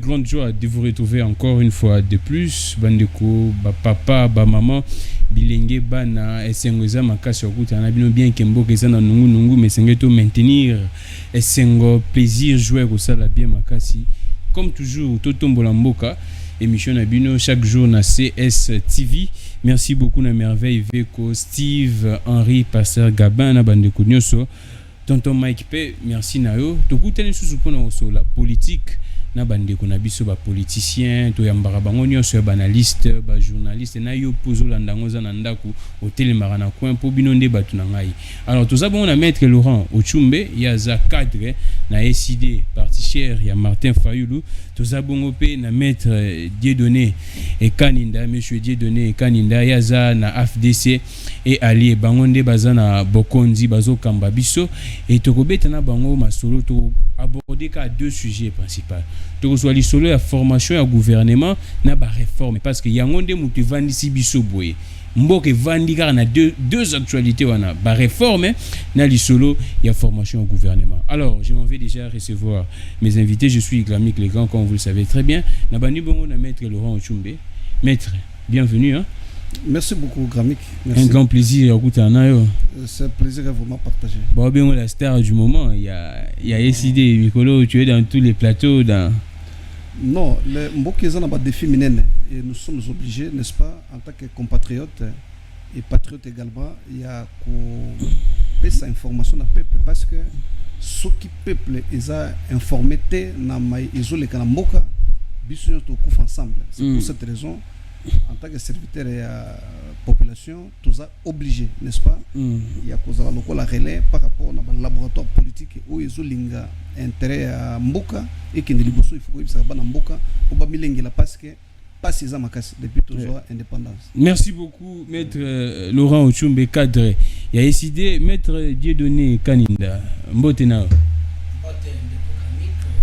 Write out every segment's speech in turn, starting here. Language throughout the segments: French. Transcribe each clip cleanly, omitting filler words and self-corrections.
grande joie de vous retrouver encore une fois de plus. Bandeko, papa, maman, bilenge bana, esengweza makasi okuta na bino bien kembo keza na nungu mais sengeto maintenir esengo plaisir jouer ko sala bien makasi. Comme toujours, Totombola Mboka, émission na bino chaque jour na CS TV. Merci beaucoup na merveille Veko, Steve, Henri, Pasteur Gabin na bandeko nyoso. Tonton Mike P, merci na yo. Tokutani susu pona oso la politique na bandeko na biso ba politicien, to yambara bango nyoso ba analyste, ba journaliste na yo pozo landango za na ndaku hotel marana coin po bino nde batu na ngai. Alors tous abon na maître Laurent Ochumbe, ya za cadre na SID parti cher ya Martin Fayulu, tous abon pe na maître Dieudonné et Kaninda, monsieur Dieudonné et Kaninda ya za na AFDC et Ali bango nde baza na Bokonzi bazo kamba biso et tokobeta na bango masolo to aborder ka deux sujets principaux. To soit li solo ya formation ya gouvernement na ba réforme parce que yango nde mutu vandisi biso boye. Mboke vandi car na deux actualités wana ba réforme na li solo ya formation au gouvernement. Alors, je m'en vais déjà recevoir mes invités. Je suis Glamik Legrand, comme vous le savez très bien. Na bandi bongo na maître Laurent Ochumbe. Maître, bienvenue hein. Merci beaucoup, Gramik. Merci. Un grand plaisir. C'est un plaisir vraiment partagé. Bon, bien, la star du moment, il y a SID, Mikolo, tu es dans tous les plateaux. Non, les Mbokés ont des défis minés et nous sommes obligés, n'est-ce pas, en tant que compatriotes et patriotes également, il y a que cette information au peuple parce que ceux qui peuple ils ont informé ils ont les Kanamboka, ils sont tous ensemble. C'est pour cette raison. En tant que serviteur et population, tous sont obligés, n'est-ce pas? Il y a cause la relais par rapport au laboratoire politique où ils ont intérêt à Mboka et qui ne il faut que ça va Mboka pour pas milingela parce que pas ces amakasi depuis toujours indépendance. Merci beaucoup, maître Laurent Ochumbe cadre. Il y a décidé maître Dieudonné Kaninda. Mbotena.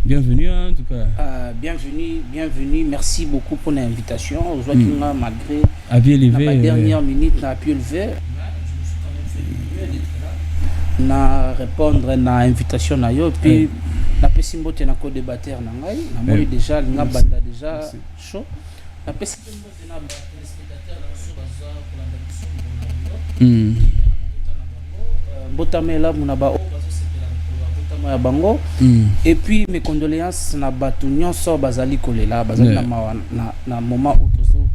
Bienvenue en tout cas. Bienvenue. Merci beaucoup pour l'invitation. Aujourd'hui, malgré la dernière minute, n'a pu lever. Na répondre à l'invitation na yo puis na pesi mbote na co-débatteur na ngai na moi déjà na banda déjà chaud na pesi mbote na téléspectateur na so baza pour la émission botamela munaba ya bango et puis mes condoléances na batu nyonso bazali kolela bazali na moment otozo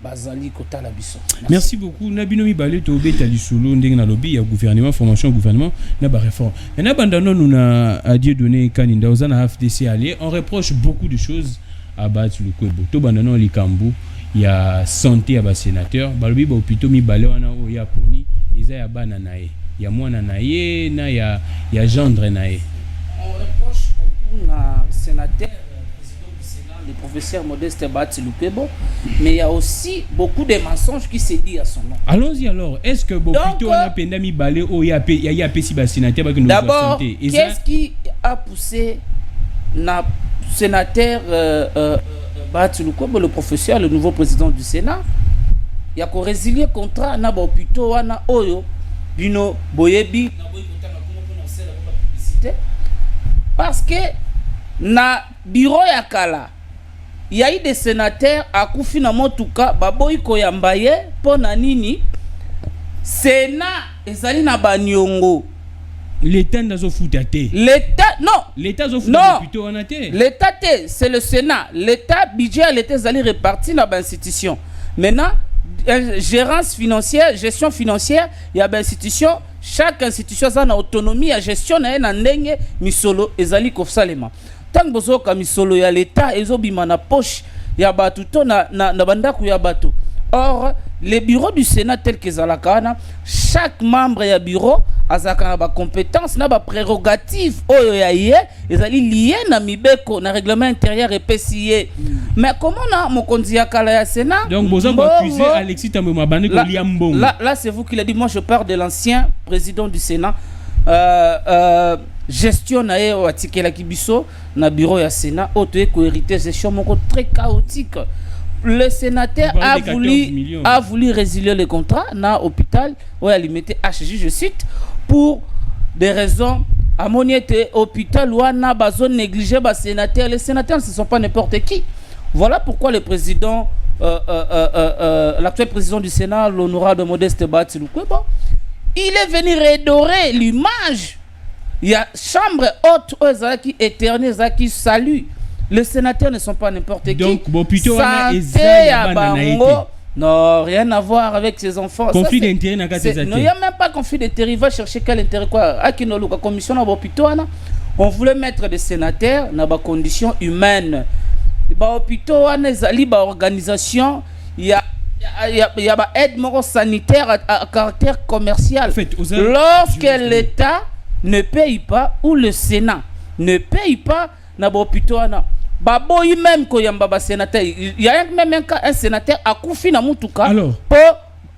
bazali kotala biso. Merci beaucoup Nabino Mibale to beta lisolo ndenge na lobby ya gouvernement formation gouvernement na ba réforme. Na bandano nous na a Dieudonné Kaninda ozana FDC aller on reproche beaucoup de choses à battre le Kwebo. To bandano likambu ya santé ya ba sénateur balobi ba hôpital Mibale wana o ya poni eza ya bana nae. Il y a mwana naye na ya gendre naye. On reproche beaucoup na sénateur président du Sénat le professeur Modeste Batsi Lukebo mais il y a aussi beaucoup de mensonges qui se disent à son nom. Allons-y alors, est-ce que Bopito on a pendami balé au ya pesi ba sénateur ba que nous d'abord, qu'est-ce qui a poussé na sénateur Batsi Lukebo le professeur le nouveau président du Sénat il y a ko résilier contrat na ba hôpital wana oyo bino boyebi na boyi kotanga comment on sait la publicité parce que na bureau ya kala il y a eu des sénateurs à kufi na motuka baboyi koyambaye pona nini Sénat ezali na banyongo l'état nazo futate l'état non l'état zo futate plutôt on a té l'état c'est le Sénat l'état budget l'état ezali réparti na ba institution maintenant gérance financière, gestion financière, il y a des institutions, chaque institution a une autonomie à gestion na ndenge misolo ezali kofsalema. Tant que bozoka misolo ya l'état ezobima na poche ya batu to na bandaku ya batu. Or les bureaux du Sénat tel que zalakana, chaque membre ya bureau azaka ba compétence na ba prérogative oyo ya yé ezali lié na mibeko na règlement intérieur epesiye. Mais comment na mokonzi ya kala ya Sénat donc bozo accuser Alexis Tamboma bande ko liambong. Là c'est vous qui l'a dit, moi je parle de l'ancien président du Sénat gestion na ye watikela kibiso na bureau ya Sénat auto ko hérité gestion moko très chaotique. Le sénateur a voulu résilier le contrat na hôpital où il mettait HJ je cite pour des raisons Amoniete hôpital wana bazo négligé ba sénateur. Les sénateurs ne sont pas n'importe qui. Voilà pourquoi le président l'actuel président du Sénat, l'honorable Modeste Bahati Lukwebo, il est venu redorer l'image. Il y a chambre haute qui éternise, qui salue. Les sénateurs ne sont pas n'importe qui. Donc, bon, plutôt, non, rien à voir avec ses enfants. Conflit d'intérêt, non, il n'y a même pas conflit d'intérêt. Il va chercher quel intérêt quoi. La commission on voulait mettre des sénateurs dans des conditions humaines. Organisation, il y a aide sanitaire à caractère commercial. En fait, lorsque l'État ne paye pas ou le Sénat ne paye pas na hôpital ana baboyi même ko yamba ba sénateur, il y a même un sénateur a koufi na mutuka pour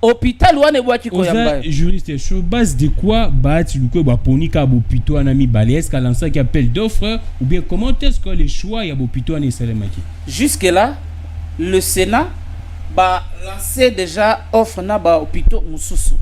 hôpital wana boaki ko yamba juriste sur base de quoi Bahati Lukwebo ba poni ka hôpital ana mi balé, est-ce qu'à qui appelle d'offre ou bien comment est-ce que les choix ya hôpital ana salemaki jusque là le Sénat ba lancé déjà offre na ba hôpital mususu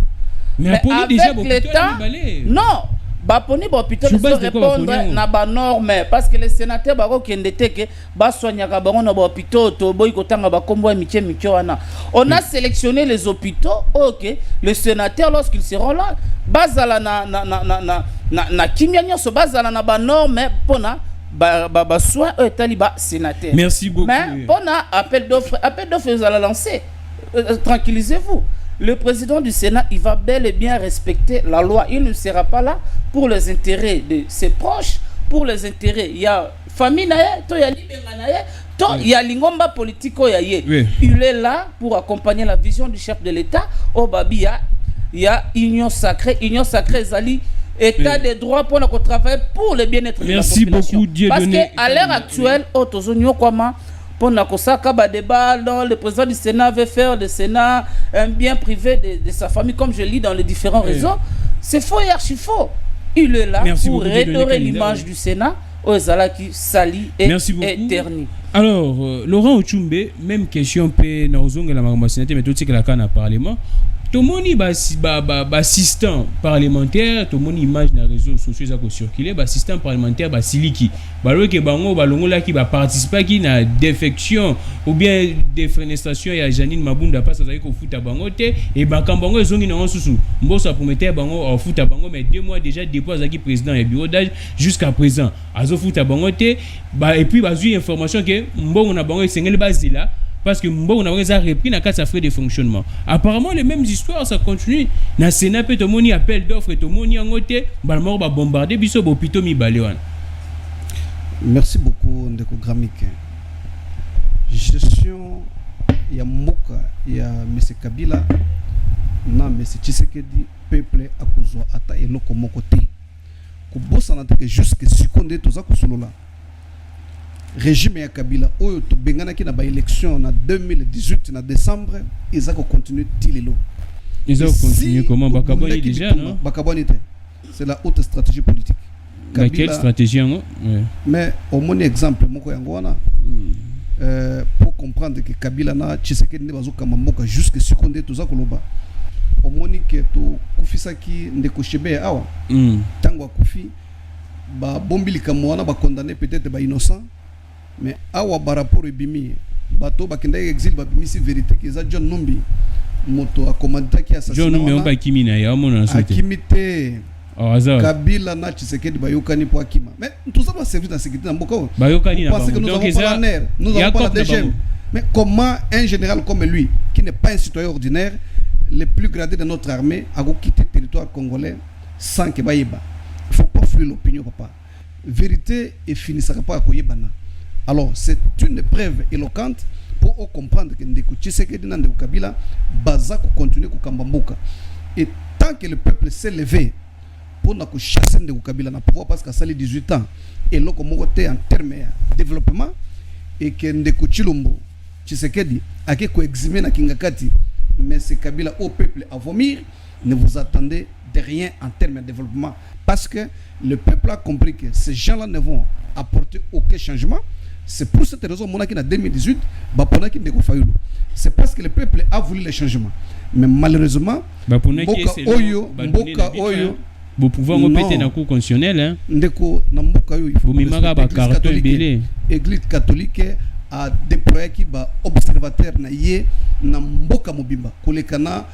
mais avec déjà l'État non baponi hôpital se répondre na ba norme parce que les sénateurs ba ko kendete ke ba soignaka bango na ba hôpital to boy ko tanga ba kombo ya miche wana on a sélectionné les hôpitaux. OK, les sénateurs lorsqu'ils seront là bazala na kimia nyoso bazala na ba norme pona ba soin taliba sénateur. Merci beaucoup. Mais pona appel d'offres vous allez lancer. Tranquillisez-vous. Le président du Sénat, il va bel et bien respecter la loi. Il ne sera pas là pour les intérêts de ses proches, pour les intérêts. Il y a famille, il y a l'ingomba politique. Il est là pour accompagner la vision du chef de l'État. Au Babi, il y a Union sacrée, Zali. État de droit pour qu'on travaille pour le bien-être de la population. Merci beaucoup, Dieu parce qu'à l'heure actuelle, le président du Sénat veut faire le Sénat un bien privé de sa famille, comme je lis dans les différents réseaux. C'est faux et archi faux. Il est là pour redorer l'image du Sénat aux Zalaki sali et terni. Alors, Laurent Ochumbe, même question, la sénateur, mais tout ce que la canne a parlement. Tout le monde est assistant parlementaire, tout le monde image dans les réseaux sociaux qui circulent, assistant parlementaire, siliki. Que bango balongola qui va participer qui na défection ou bien défenestration ya Janine Mabunda parce que ko futa bango te et bango ezongi na susu. Mbosa prometteur bango au futa bango mais 2 mois déjà depuis azaki président et bureau d'âge jusqu'à présent. Azo futa bango te et puis bazui information que mbongo na bango esengeli bazila. Parce que on a repris dans sa frais de fonctionnement. Apparemment, les mêmes histoires, ça continue. Dans le Sénat, tout le monde appelle d'offres, tout le monde en côté, balmor va bombarder, biso bopito mi balewan. Merci beaucoup, Ndeko Gramik. Gestion, il y a Mboka, il y a M. Kabila, non, M. Tshisekedi, peuple à Kouzo, Ata et Loko Mokote. Kubosa n'a que jusqu'à seconde, tout ça, Kousolola. Régime ya Kabila oyo to bengana ki na ba élection na 2018 na décembre ils ont continué tilelo ils ont continué comment bakaboni déjà non bakaboni c'est la haute stratégie politique Kabila, quelle stratégie hein? Mais au mon exemple moko yango wana pour comprendre que Kabila na Tshisekedi ne bazoka mamoka jusque seconde tout ça koloba au moni que to kufisa ki ndeko shebe awa tango akufi ba bombili kamwana ba condamné peut-être ba innocent. Mais awa baraporo ebimi bato bakenda exil babimi si vérité que za John Numbi moto a commandé qui assassinat John Numbi on ba kimina ya mona sauté akimité Kabila na Tshisekedi bayokani po akima mais tout ça va servir dans sécurité na mboka bayokani na parce que nous avons pas la NER nous avons pas la DGM mais comment un général comme lui qui n'est pas un citoyen ordinaire le plus gradé de notre armée a quitté le territoire congolais sans que baïba il faut pas fuir l'opinion papa vérité et finissera pas à koyebana. Alors, c'est une preuve éloquente pour comprendre que Ndeko Tshisekedi et Ndeko Kabila baza continuer à Kambamboka. Et tant que le peuple s'est levé pour chasser Ndeko Kabila na pouvoir parce qu'il a 18 ans et là comme en termes de développement et que Ndeko Tshilombo Tshisekedi a eximé na Kingakati mais c'est Kabila au peuple à vomir, ne vous attendez de rien en termes de développement parce que le peuple a compris que ces gens-là ne vont apporter aucun changement. C'est pour cette raison que en 2018, c'est parce que le peuple a voulu les changements. Mais malheureusement, Mboka Oyo, Bon pouvoir on péter dans cour constitutionnel hein. Ndeko na mboka yo il faut Église catholique a déployé qui ba observateur na ye na mboka mobimba kolekana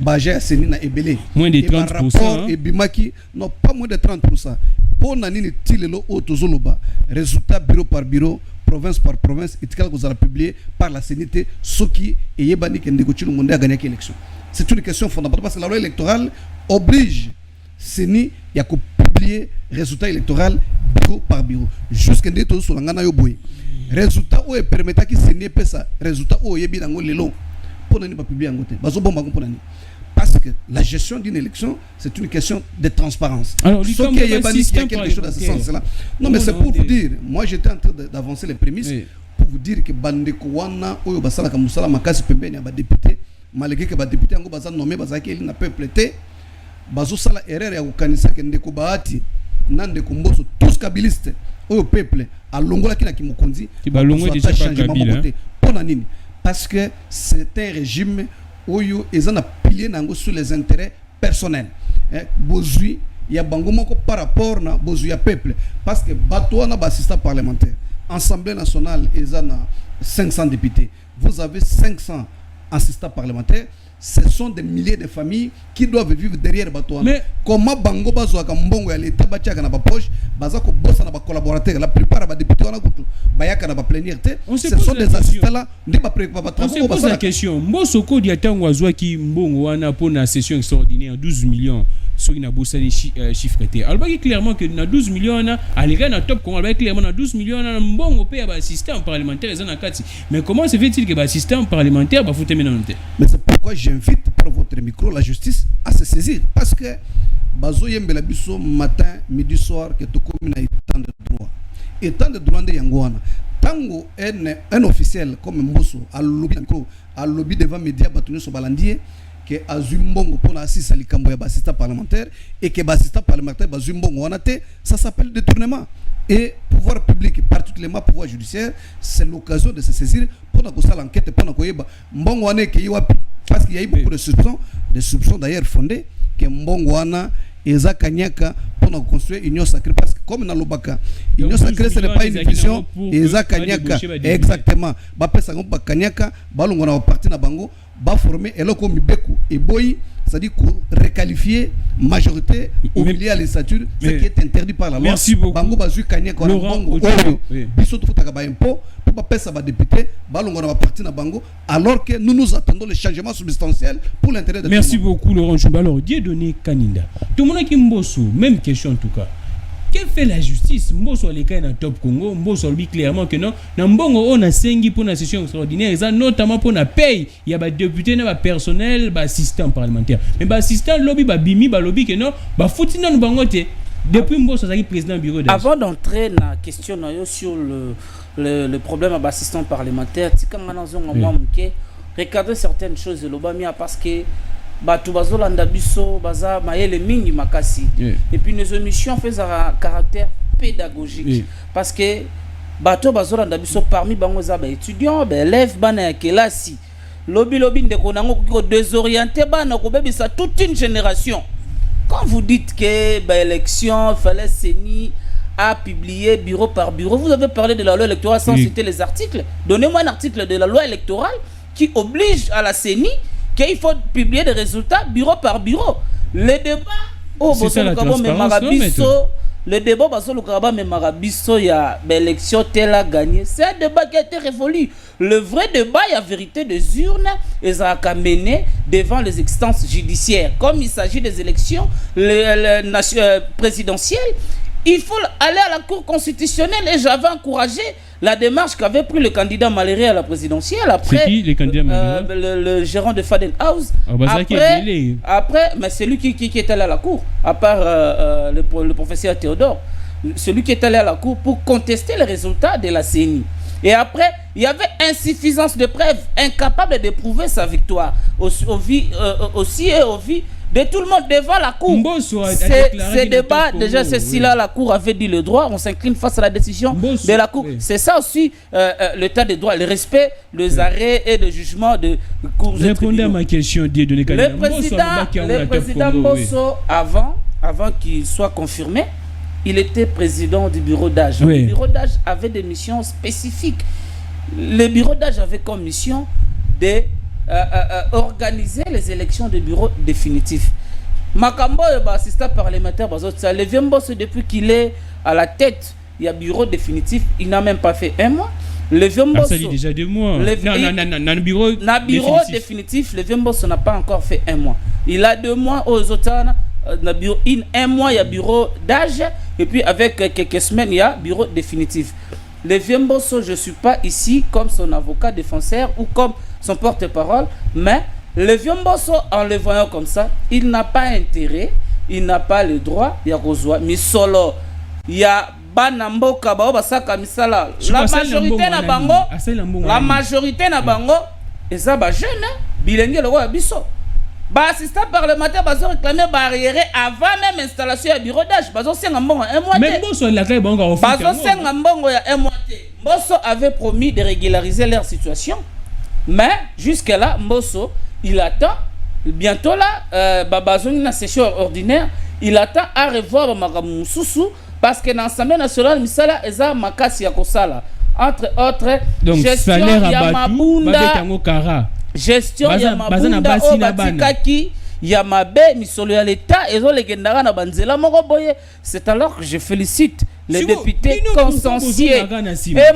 baje ya seni na ebele moins de 30% et bimaki non pas moins de 30% pour nani tilelo otozoloba résultat bureau par bureau province par province et tika ko publié par la CNT soki et yebani ke ndeko chilo monde a gagné élection. C'est une question fondamentale parce que la loi électorale oblige Seni ya ko publier résultat électoral bureau par bureau jusqu'à ndeko so ngana yo boy résultat o permettra ki Seni pesa résultat o yebi nango lelo pour nani pas publier ngote bazo bomba ko nani parce que la gestion d'une élection c'est une question de transparence. Alors il y a quelque chose dans ce sens là. Non mais c'est pour vous dire, moi j'étais en train d'avancer les prémices pour vous dire que bandeko wana oyo basala ka musala makasi pembeni ya ba député malgré que ba député ngo baza nommé bazaki eli na peuple té bazo sala erreur ya kukanisa ke ndeko bahati nande kumboso tous kabiliste oyo peuple alongola kina kimokonzi balongo déjà pas kabila pona nini parce que c'est un régime oyo ezana pilier nango sur les intérêts personnels bozui ya bango moko par rapport na bozui ya peuple parce que bato na ba assistant parlementaire Assemblée nationale ezana 500 députés vous avez 500 assistants parlementaires ce sont des milliers de familles qui doivent vivre derrière bato. Mais comment bango bazo ka mbongo ya l'état batiaka na ba poche baza ko bossa na ba collaborateurs la plupart ba députés wana kutu bayaka na ba plénière ce sont des assistants là ndi ba prépa travaux. On se pose la question mbosoko dia tango azwaki mbongo wana pour na session extraordinaire 12 millions soki na bossa les chiffres étaient alors clairement que na 12 millions na alika na top Congo alors clairement na 12 millions na mbongo pe ba assistant parlementaire ezana kati mais comment se fait-il que ba assistant parlementaire ba fouté menonté? Mais c'est pourquoi j'invite par votre micro la justice à se saisir parce que bazo yembela biso matin midi soir que to comme na état de droit de yangwana tango un officiel comme Mbosso à lobby devant médias batunu so balandier que azumbongo pour la assise à likambo ya assistant parlementaire et que assistant parlementaire bazumbongo wanate ça s'appelle détournement et pouvoir public particulièrement pouvoir judiciaire c'est l'occasion de se saisir pour na kosala enquête pour na koyeba mbongo wana ke yiwapi parce qu'il y a eu beaucoup de soupçons d'ailleurs fondés que mbongo wana eza kanyaka pour na construire union sacrée parce que comme na lobaka union sacrée ce n'est pas une vision eza kanyaka exactement ba pesa ngo ba kanyaka balongo na parti na bango ba former eloko mibeku et boy c'est-à-dire requalifier majorité au milieu à les statuts ce qui est interdit par la loi. Merci beaucoup. Bango bazu kanyaka na bango biso to futaka ba impôt pour ba pesa ba député balongo na ba parti na bango alors que nous attendons le changement substantiel pour l'intérêt de Merci beaucoup Laurent Chumba. Alors Dieudonné Kaninda tout le monde qui Mbosso même question en tout cas. Que fait la justice? Mbosso les cas dans Top Congo, Mbosso dit clairement que non. Dans Mbongo on a sengi pour une session extraordinaire, notamment pour la paye. Il y a des députés, des personnel, des assistants parlementaires. Mais des assistants lobby, des bimi, des lobby que non, des foutis dans le bangote. Depuis Mbosso ça président du bureau. Avant d'entrer dans la question sur le problème des assistants parlementaires, si quand on a regardez certaines choses de l'Obamia parce que batu bazolanda biso baza mayele mingi makasi et puis nos émissions font un caractère pédagogique parce que bato bazolanda biso parmi bango za ba étudiants ba élèves bana ya kelasi lobi ndeko nango ko désorienter bana ko bebisa toute une génération. Quand vous dites que ba élection fallait Seni a publié bureau par bureau, vous avez parlé de la loi électorale sans citer les articles. Donnez-moi un article de la loi électorale qui oblige à la Seni qu'il faut publier des résultats bureau par bureau. Les débats c'est ça la transparence, le débat mais Marabiso il y a l'élection telle a gagné, c'est un débat qui a été révolu. Le vrai débat il y a vérité des urnes et ça a mené devant les instances judiciaires comme il s'agit des élections présidentielles. Il faut aller à la Cour constitutionnelle et j'avais encouragé la démarche qu'avait pris le candidat Maléré à la présidentielle. Après, c'est qui le candidat Maléré? Le gérant de Faden House. Après, mais c'est lui qui est allé à la Cour, à part le professeur Théodore. Celui qui est allé à la Cour pour contester les résultats de la CENI. Et après, il y avait insuffisance de preuves, incapable de prouver sa victoire. Aussi et au vu de tout le monde devant la Cour. Ces débats, déjà, c'est si là la Cour avait dit le droit, on s'incline face à la décision de la Cour. C'est ça aussi l'état des droits, le respect des arrêts et des jugements de Cour. Répondez à ma question, Dieudonné Kaninda. Le président Mbosso, avant, avant qu'il soit confirmé, il était président du bureau d'âge. Oui. Le bureau d'âge avait des missions spécifiques. Le bureau d'âge avait comme mission de organiser les élections de bureau définitif. Makambo est assistant parlementaire, le vieux boss depuis qu'il est à la tête, il y a bureau définitif, il n'a même pas fait un mois. Le vieux boss, ça dit déjà 2 mois. Le bureau définitif, le vieux boss n'a pas encore fait un mois. Il a 2 mois aux autres. Un mois il y a bureau d'âge et puis avec quelques semaines il y a bureau définitif. Le vieux Mbosso, je ne suis pas ici comme son avocat défenseur ou comme son porte-parole, mais le vieux Mbosso, en le voyant comme ça, il n'a pas intérêt, il n'a pas le droit, il y a Rosoa, mais solo, il y a Banamboka, la majorité na bango, et ça va jeune, bilingue le roi Bisso. Assistant parlementaire bazo réclamer barrière avant même installation du bureau d'âge bazo senga mbongo un mois même Bosso la clé bongo bazo senga mbongo ya un mois. Bosso avait promis de régulariser leur situation, mais jusque là Bosso il attend bientôt là bazo une session ordinaire, il attend à revoir Magamu Susu parce que dans l'Assemblée nationale misala eza makasi ya kosala entre autres donc gestion ya mabunda gestion ya mabunda o batikaki ya mabe misolo ya l'État ezo legendara na banzela moko boye. C'est alors que je félicite les députés consciencieux. Et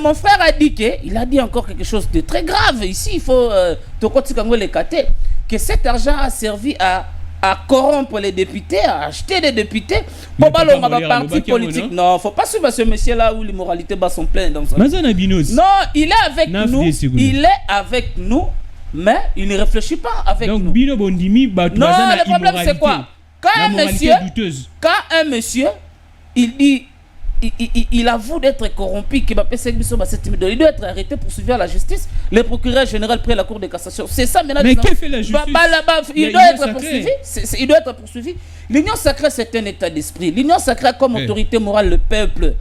mon frère a dit il a dit encore quelque chose de très grave ici, il faut tokotikango le kate que cet argent a servi à corrompre les députés, à acheter des députés pour ballon ma parti politique. Non, faut pas suivre ce monsieur là où les moralités bas sont pleines dans ça. Non, il est avec nous. Il est avec nous. Mais il ne réfléchit pas avec nous. Donc, Bino Bondimi, non, le problème c'est quoi? Quand un monsieur, il dit, il avoue d'être corrompu, il doit être arrêté, poursuivi à la justice. Le procureur général près la Cour de cassation. C'est ça maintenant. Mais que fait la justice? Il doit être poursuivi. Il doit être poursuivi. L'union sacrée, c'est un état d'esprit. L'union sacrée comme autorité morale, le peuple.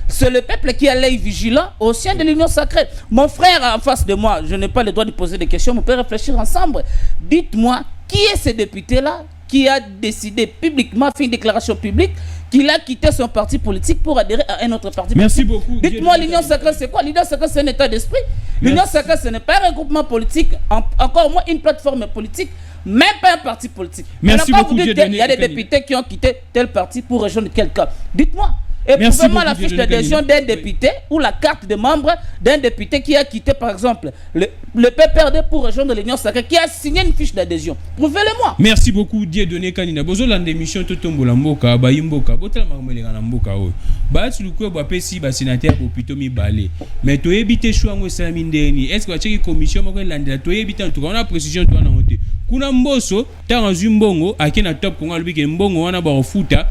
C'est le peuple qui a l'œil vigilant au sein de l'union sacrée. Mon frère en face de moi, je n'ai pas le droit de poser des questions, mais on peut réfléchir ensemble. Dites-moi, qui est ce député-là qui a décidé publiquement, fait une déclaration publique, qu'il a quitté son parti politique pour adhérer à un autre parti politique? Merci beaucoup. Dites-moi, l'union sacrée, c'est quoi? L'union sacrée, c'est un état d'esprit. L'union sacrée, ce n'est pas un regroupement politique, encore moins une plateforme politique, même pas un parti politique. Merci beaucoup. Il y a des députés qui ont quitté tel parti pour rejoindre quelqu'un. Dites-moi. Et prouvez-moi la fiche d'adhésion d'un député ou la carte de membre d'un député qui a quitté par exemple le PPRD pour rejoindre l'Union sacrée, qui a signé une fiche d'adhésion. Prouvez-le-moi. Merci beaucoup Dieudonné Kanina. Bozo la démission totombo la mboka ba yimboka botala makomelenga na mboka oyo. Ba tuluko ba pesi ba sénateur ko plutôt mi balé. Mais to ebité choix ngo salami ndeni. Est-ce que ba cheki commission moko landela to ebité en tout cas on a précision to na hote. Kuna mboso tanga zumbongo akena top konga lobike mbongo wana ba ofuta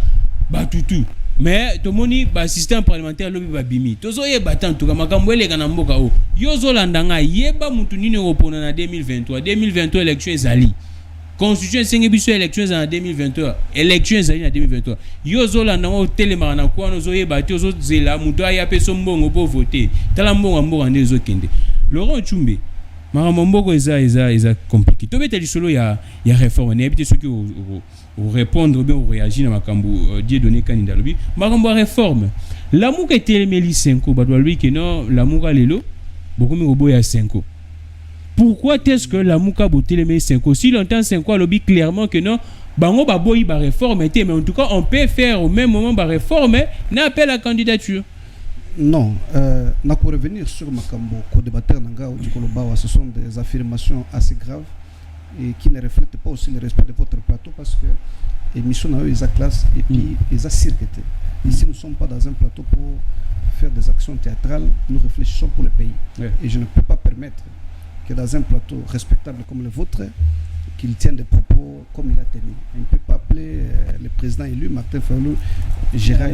ba tutu. Mais tout le monde assistant parlementaire lobby babimi tozo yeba tant tout makambo eleka na mboka o yozo landanga yeba mutu nini opona na 2023 élection ezali constitution senge biso élection en 2023 élection ezali na 2023 yozo landanga o telema na kwa nozo yeba tozo zela mutu aya peso mbongo po voter tala mbongo mboka ndezo kende Laurent Tchumbe makambo mboko eza compliqué to beta lisolo ya réforme ne habite ceux qui ou répondre bien ou réagir à makambo Dieudonné Kanina lobi makambo réforme l'amour était meli 5 ba doit lui que non l'amour lelo beaucoup mi robo ya 5. Pourquoi est-ce que l'amour ka boté meli 5 si longtemps 5 lobi clairement que non bango ba boyi ba réforme était mais en tout cas on peut faire au même moment ba réforme n'a appel à candidature. Non, pour revenir sur makambo co-débatteur nanga ou Dikolobawa, ce sont des affirmations assez graves et qui ne reflètent pas aussi le respect de votre plateau parce que l'émission a eu les classe et puis les a circuité. Ici, nous ne sommes pas dans un plateau pour faire des actions théâtrales, nous réfléchissons pour le pays. Ouais. Et je ne peux pas permettre que dans un plateau respectable comme le vôtre, qu'il tienne des propos comme il a tenu. Il ne peut pas appeler le président élu, Martin Fayulu, Gérard.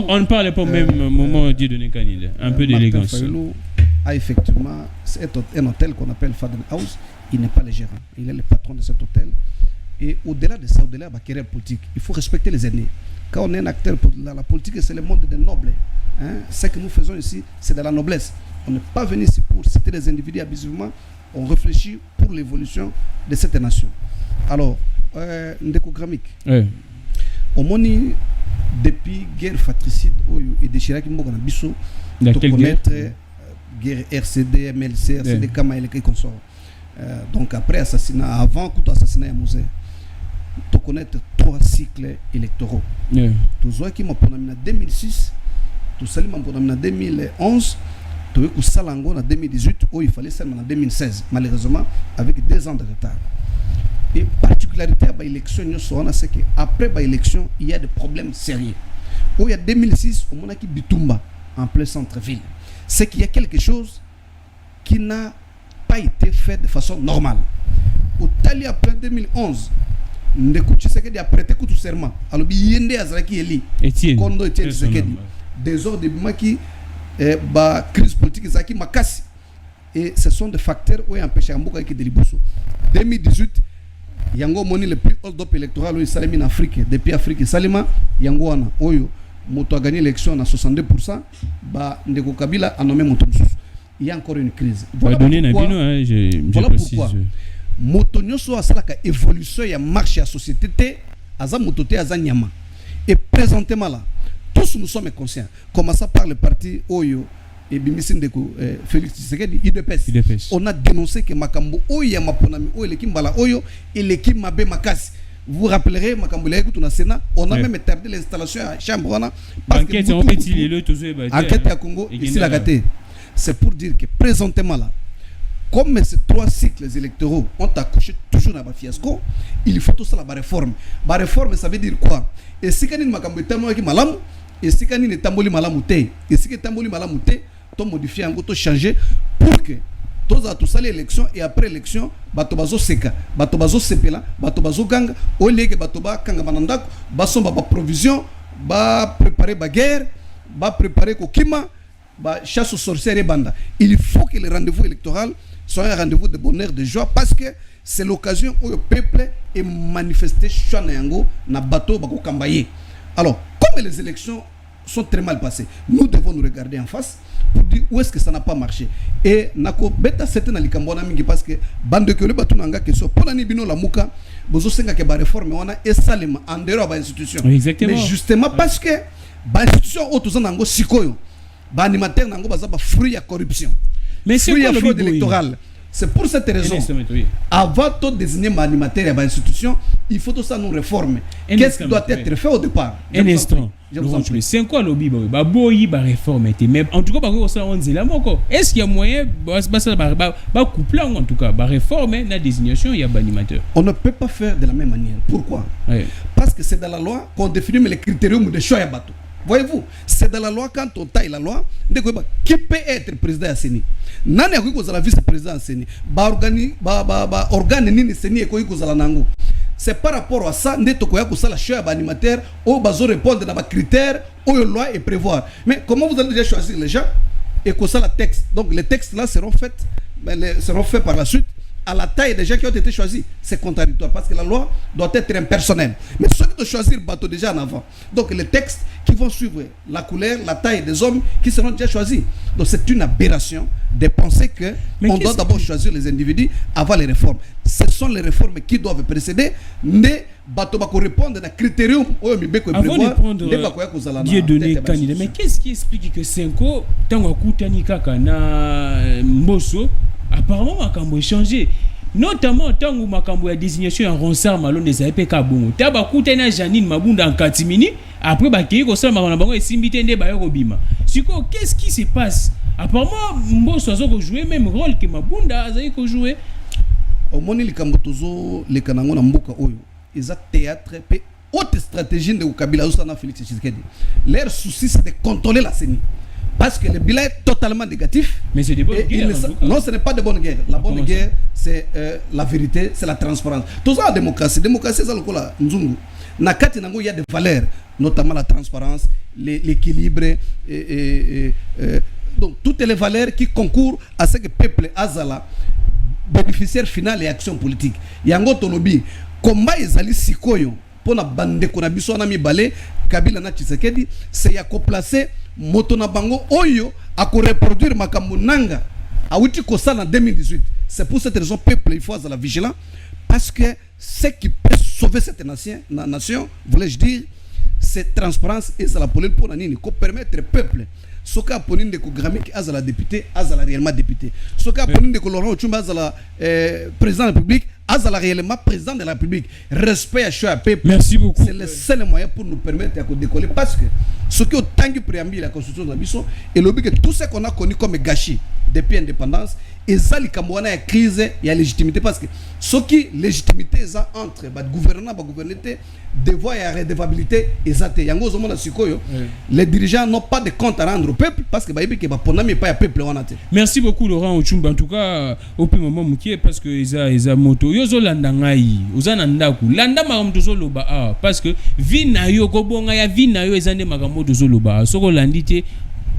On ne parle pas au même moment Dieudonné Kanina. Un peu d'élégance. Martin Fayulu a effectivement un hôtel qu'on appelle Faden House. Il n'est pas le gérant. Il est le patron de cet hôtel. Et au-delà de ça, au-delà de la carrière politique, il faut respecter les aînés. Quand on est un acteur dans la politique, c'est le monde des nobles. Ce que nous faisons ici, c'est de la noblesse. On n'est pas venu ici pour citer les individus abusivement. on réfléchit pour l'évolution de cette nation. Alors, Ndeko Gramik, au moni depuis guerre fratricide et de Chirac Mboga na biso, de connaître guerre RCD, MLC, RCD, Kamaïle et consorts. Donc après assassinat, avant tout assassinat à Mosé, tu connais 3 cycles électoraux. Tu vois qui m'a en 2006, tu sais m'a en 2011, tu vois que Salango en 2018, où il fallait seulement en 2016, malheureusement avec 2 ans de retard. Et particularité à l'élection, c'est qu'après l'élection, il y a des problèmes sérieux. Où il y a 2006, au Monaki Bitumba, en plein centre-ville, c'est qu'il y a quelque chose qui n'a pas été fait de façon normale. Au Tali après 2011, Ndeko a prêté tout serment. Alors, il y a des Azraki Eli, Kondo Etienne Tshisekedi, des ordres de Maki, crise politique Zaki Makasi. Et ce sont des facteurs où il y a empêché Amboka qui déliboussou. 2018, Yango moni le plus hold-up électoral où il s'est mis en Afrique, depuis Afrique, Salima, Yango Ana, Oyo, Moto a gagné l'élection à 62%, Ndeko Kabila a nommé Moto Moussous. Il y a encore une crise. Voilà pourquoi. Moto Nyoso a salaka évolution et marche à la société, Aza Motote Aza Nyama. Et présentement là, tous nous sommes conscients. Commençant par le parti Oyo et Bimisim Deko, Félix Tshisekedi, IDPS. On a dénoncé que Makambo Oyo Maponami Oyo l'équipe Mbala Oyo et l'équipe Mabé Makasi. Vous vous rappellerez Makambo Léa tout na Sénat, on a même terminé l'installation à Chambrona parce que enquête à Congo ici la gâté. C'est pour dire que présentement là, comme ces 3 cycles électoraux ont accouché toujours dans la fiasco, il faut tout ça la réforme. La réforme, ça veut dire quoi? Et si quand Makambo est malam, et si quand il tamboli malamouté, et si que tamboli malamouté, tu modifies en gros, tu changer pour que tout ça l'élection et après l'élection, batobazo seka, batobazo sepela, batobazo ganga, au lieu que batoba kanga manandak, bason ba provision, ba préparer ba guerre, ba préparer kokima, ba chasse aux sorcières et banda. Il faut que les rendez-vous électoraux soient un rendez-vous de bonheur, de joie, parce que c'est l'occasion où le peuple est manifesté Chanayango na bateau bako kambaye. Alors, comme les élections sont très mal passées, nous devons nous regarder en face pour dire où est-ce que ça n'a pas marché. Et nako beta certaine alikambona mingi parce que bande que le bateau nanga question pour l'année bino la muka bozo senga ke ba réforme on a esalema en dehors ba institution. Exactement. Mais justement parce que ba institution autour nango sikoyo ba animateur nango baza ba fruit ya corruption. Mais c'est quoi le fraude électorale? C'est pour cette raison, avant de désigner ma animateur et ma institution, il faut tout ça nous réformer. Qu'est-ce qui doit être fait au départ? Un instant. C'est quoi le lobby? Boyi ba réforme. Mais en tout cas, est-ce qu'il y a moyen de coupler en tout cas, réformer la désignation et l'animateur? On ne peut pas faire de la même manière. Pourquoi? Parce que c'est dans la loi qu'on définit les critériums de choix à bateau. Voyez-vous, c'est dans la loi, quand on taille la loi, qui peut être président à Séni? Nani a la vice-président à Séni? Organe nini Séni et la nango. C'est par rapport à ça, que la choix animateur, ou bazo répondre à des critères, où la loi est prévoir. Mais comment vous allez déjà choisir les gens et que ça la texte? Donc les textes là seront faits par la suite à la taille des gens qui ont été choisis. C'est contradictoire parce que la loi doit être impersonnelle. Mais ceux qui doivent choisir le bateau déjà en avant. Donc les textes qui vont suivre la couleur, la taille des hommes qui seront déjà choisis. Donc c'est une aberration de penser que on doit d'abord choisir les individus avant les réformes. Ce sont les réformes qui doivent précéder. Mais bateau va répondre à critérium avant de prendre Dieu donné candidat. Mais qu'est-ce qui explique que Senko tango kutani kaka na Mbosso apparemment Makambo a changé, notamment tant que Makambo a désignation en Ronsard Malone des APK Bongo taba kutana Janine Mabunda en Katimini après bakei ko sala makana bango esimbité nde ba robima siko. Qu'est-ce qui se passe? Apparemment Mbosso a joué même rôle que Mabunda a joué au moni likambo tozo le kanango na mboka oyo eza théâtre pe haute stratégie de Kabila Ousana Félix Tshisekedi. Leur souci c'est de contrôler la CENI. Parce que le bilan est totalement négatif. Mais c'est de bonnes guerres. Non, ce n'est pas de bonne guerre. La bonne guerre, c'est la vérité, c'est la transparence. Tout ça, la démocratie. Démocratie, c'est la nzungu. Nakati nango, il y a des valeurs, notamment la transparence, l'équilibre, donc toutes les valeurs qui concourent à ce que le peuple azala bénéficiaire final et action politique. Yango tolobi, combat ezali sikoyo pour na bande kona biso na mibale Kabila na Tshisekedi, c'est ya ko placer moto na bango oyo a ko reproduire makambo nanga awuti ko sala en 2018 C'est pour cette raison, peuple, il faut être vigilant, parce que ce qui peut sauver cette nation, voulais-je dire, c'est transparence et c'est la politique pour la nini, qu'on permettre au peuple. Ce qu'a poni de Grammy qui a la député, a la réellement député. Ce qu'a poni de Laurent Ochumba a la président de la République, a la réellement président de la République. Respect à chaque peuple. Merci beaucoup. C'est le seul moyen pour nous permettre de décoller, parce que ce qui est autant que préambule la constitution de la mission et le but que tout ce qu'on a connu comme gâchis depuis l'indépendance et ça les Camerounais a crise et la légitimité, parce que ce qui légitimité est entre le gouvernement et la gouverneté, devoir et redevabilité exacte. Yango zomo na sikoyo, les dirigeants n'ont pas de compte à rendre au peuple, parce que baïbi que baponami pas ya peuple wanate. Merci beaucoup Laurent Ochumba, en tout cas au plus moment mukie, parce que isa moto yozo landa ngai ozana ndaku landa makambo zoloba ah, parce que vie na yo ko bonga ya vie na yo ezande makambo zoloba soko landite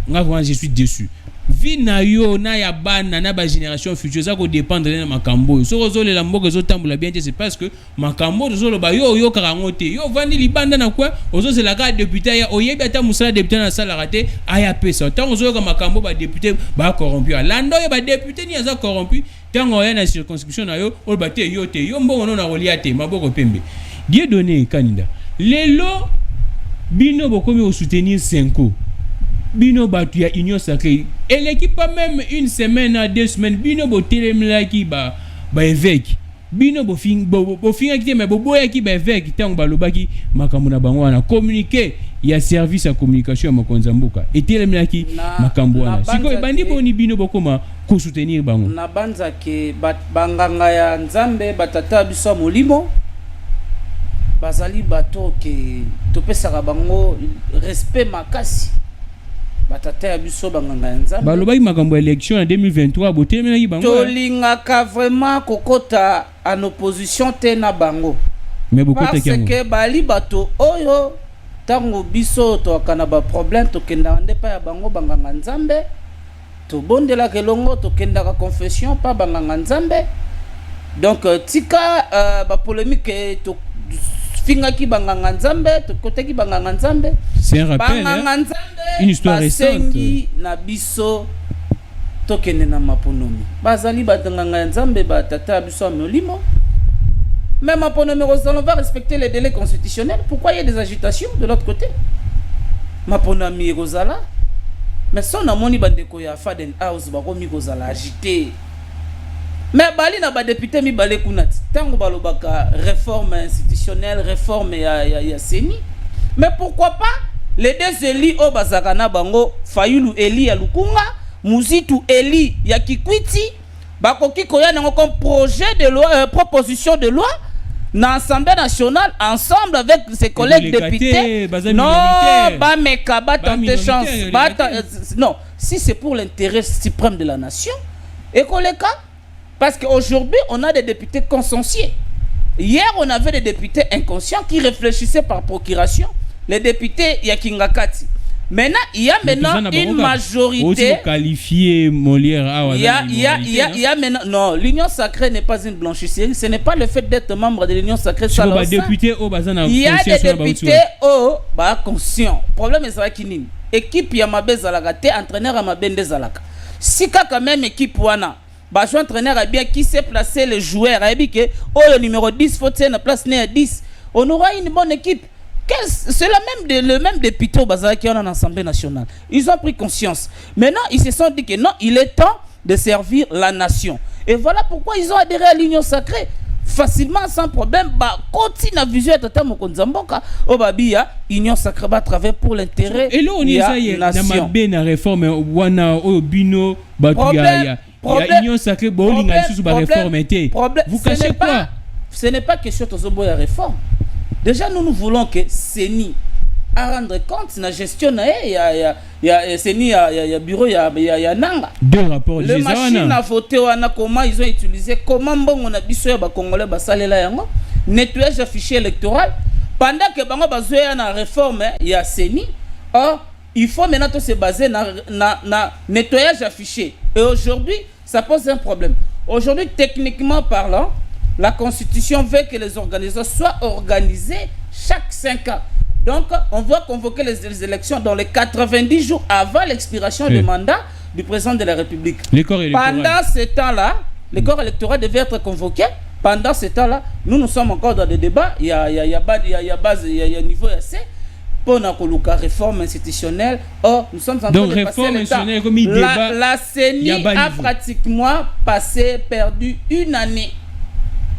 ngako je suis déçu. Vie na yo na ya bana na ba génération future ça ko dépendre na makambo soko zolela mboka zotambola bien, c'est parce que makambo zoloba yo karangote yo vandi libanda na quoi ozo c'est la carte député ya oyebi ata musala député na sala raté aya pesa tant ozo ka makambo ba député ba corrompu lando yo ba député ni aza corrompu tango ya na circonscription na yo o ba te yo mbongo na rolia te maboko pembe die donné candidat lelo bino bokomi au soutenir 5 ans bino batu ya union sacrée et l'équipe pas même une semaine à 2 semaines bino bo telemla ki ba évêque bino bo finga ki mais bo boya ki ba évêque tango ba lobaki makambo na bango wana communiquer ya service à communication ma konzambuka et telemla ki makambo wana siko bandi boni bino bokoma ko soutenir bango na banza ke banganga ya nzambe batata biso molimo bazali bato ke topesaka bango respect makasi batata ya biso banganga ya nzambe balobaki makambo élection en 2023 botemelaki bango tolingaka vraiment kokota en opposition te na bango mais parce que bali bato oyo tango biso tokana ba problème tokenda nde pa ya bango banganga nzambe tobondela kelongo tokendaka confession pa banganga nzambe donc tika ba polémique to finga ki banganga nzambe to koteki banganga nzambe c'est un rappel banganga nzambe une histoire récente na biso tokende na maponomi bazali batanganga nzambe batata biso molimo même maponomi on va respecter les délais constitutionnels. Pourquoi il y a des agitations de l'autre côté maponomi rozala mais son amoni bandeko ya Faden House bakomi kozala agité mais bali na ba député mi balé kunati tango balobaka réforme institutionnelle réforme ya Seni mais pourquoi pas les deux Eli au bazakana bango Fayulu Eli ya Lukunga Muzitu Eli ya Kikwiti bakoki koya nango comme projet de loi proposition de loi na Assemblée nationale ensemble avec ses collègues députés non ba meka ba tenter chance non si c'est pour l'intérêt suprême de la nation et koleka. Parce qu'aujourd'hui, on a des députés consciencieux. Hier, on avait des députés inconscients qui réfléchissaient par procuration. Les députés Yakingakati. Maintenant, il y a maintenant une majorité. Qualifié Molière. Il y a maintenant. Non, l'Union sacrée n'est pas une blanchisserie. Ce n'est pas le fait d'être membre de l'Union sacrée. Il y a des députés conscients. Le problème est ça qui n'est. Équipe Yamabe Zalagate, entraîneur Yamabende Zalaka. Si quand même équipe Wana. Bajo entraîneur a bien qui s'est placé le joueur a dit que le numéro 10 faut tenir la place né 10 on aura une bonne équipe. C'est le même député au bazar qui est en Assemblée nationale. Ils ont pris conscience. Maintenant ils se sont dit que non, il est temps de servir la nation et voilà pourquoi ils ont adhéré à l'Union sacrée facilement sans problème. Continue à vision tata mokonzamboka au babia Union sacrée va travailler pour l'intérêt et là on y a nation na réforme wana au bino batuya ya Union sacrée bolinga sous ba réforme été. Vous cachez quoi? Ce n'est pas question de zoboya réforme. Déjà nous voulons que Seni à rendre compte na gestion na ya Seni ya bureau ya nanga. Deux rapports les machines à voter wana comment ils ont utilisé comment bongo na biso ya ba congolais ba salela yango nettoyage fichier électoral pendant que bango bazoya na réforme ya Seni. Or il faut maintenant se baser na nettoyage affiché. Et aujourd'hui, ça pose un problème. Aujourd'hui, techniquement parlant, la Constitution veut que les organisations soient organisées chaque 5 ans. Donc, on va convoquer les élections dans les 90 jours avant l'expiration du mandat du président de la République. Pendant ce temps-là, Le corps électoral devait être convoqué. Pendant ce temps-là, nous sommes encore dans des débats. Il y a niveau assez pour la réforme institutionnelle. Or, nous sommes en train de passer le temps. La CENI a pratiquement perdu une année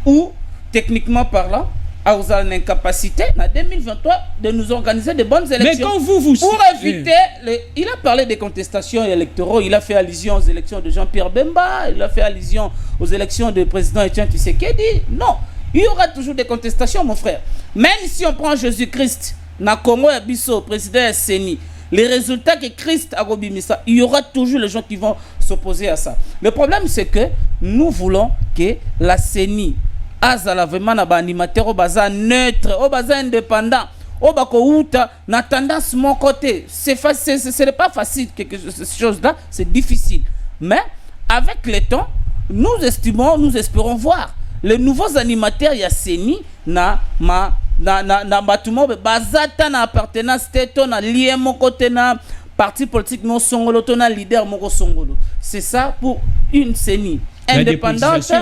où, techniquement parlant, a l'incapacité, en 2023, de nous organiser de bonnes élections. Mais quand vous pour éviter... Il a parlé des contestations électorales, il a fait allusion aux élections de Jean-Pierre Bemba, il a fait allusion aux élections du président Etienne Tshisekedi. Non, il y aura toujours des contestations, mon frère. Même si on prend Jésus-Christ, na Congo et Bisso, président CENI, les résultats que Christ a robimisa, il y aura toujours les gens qui vont s'opposer à ça. Le problème, c'est que nous voulons que la CENI azala vraiment na ba animateur au baza neutre, au baza indépendant, au bako outa na tendance mon côté. Ce n'est pas facile quelque chose là, c'est difficile. Mais avec le temps, nous espérons voir les nouveaux animateurs ya CENI na batumo bazata na appartenance teto na lien mon côté na parti politique mon songolo to na leader mon songolo. C'est ça pour une CENI indépendante.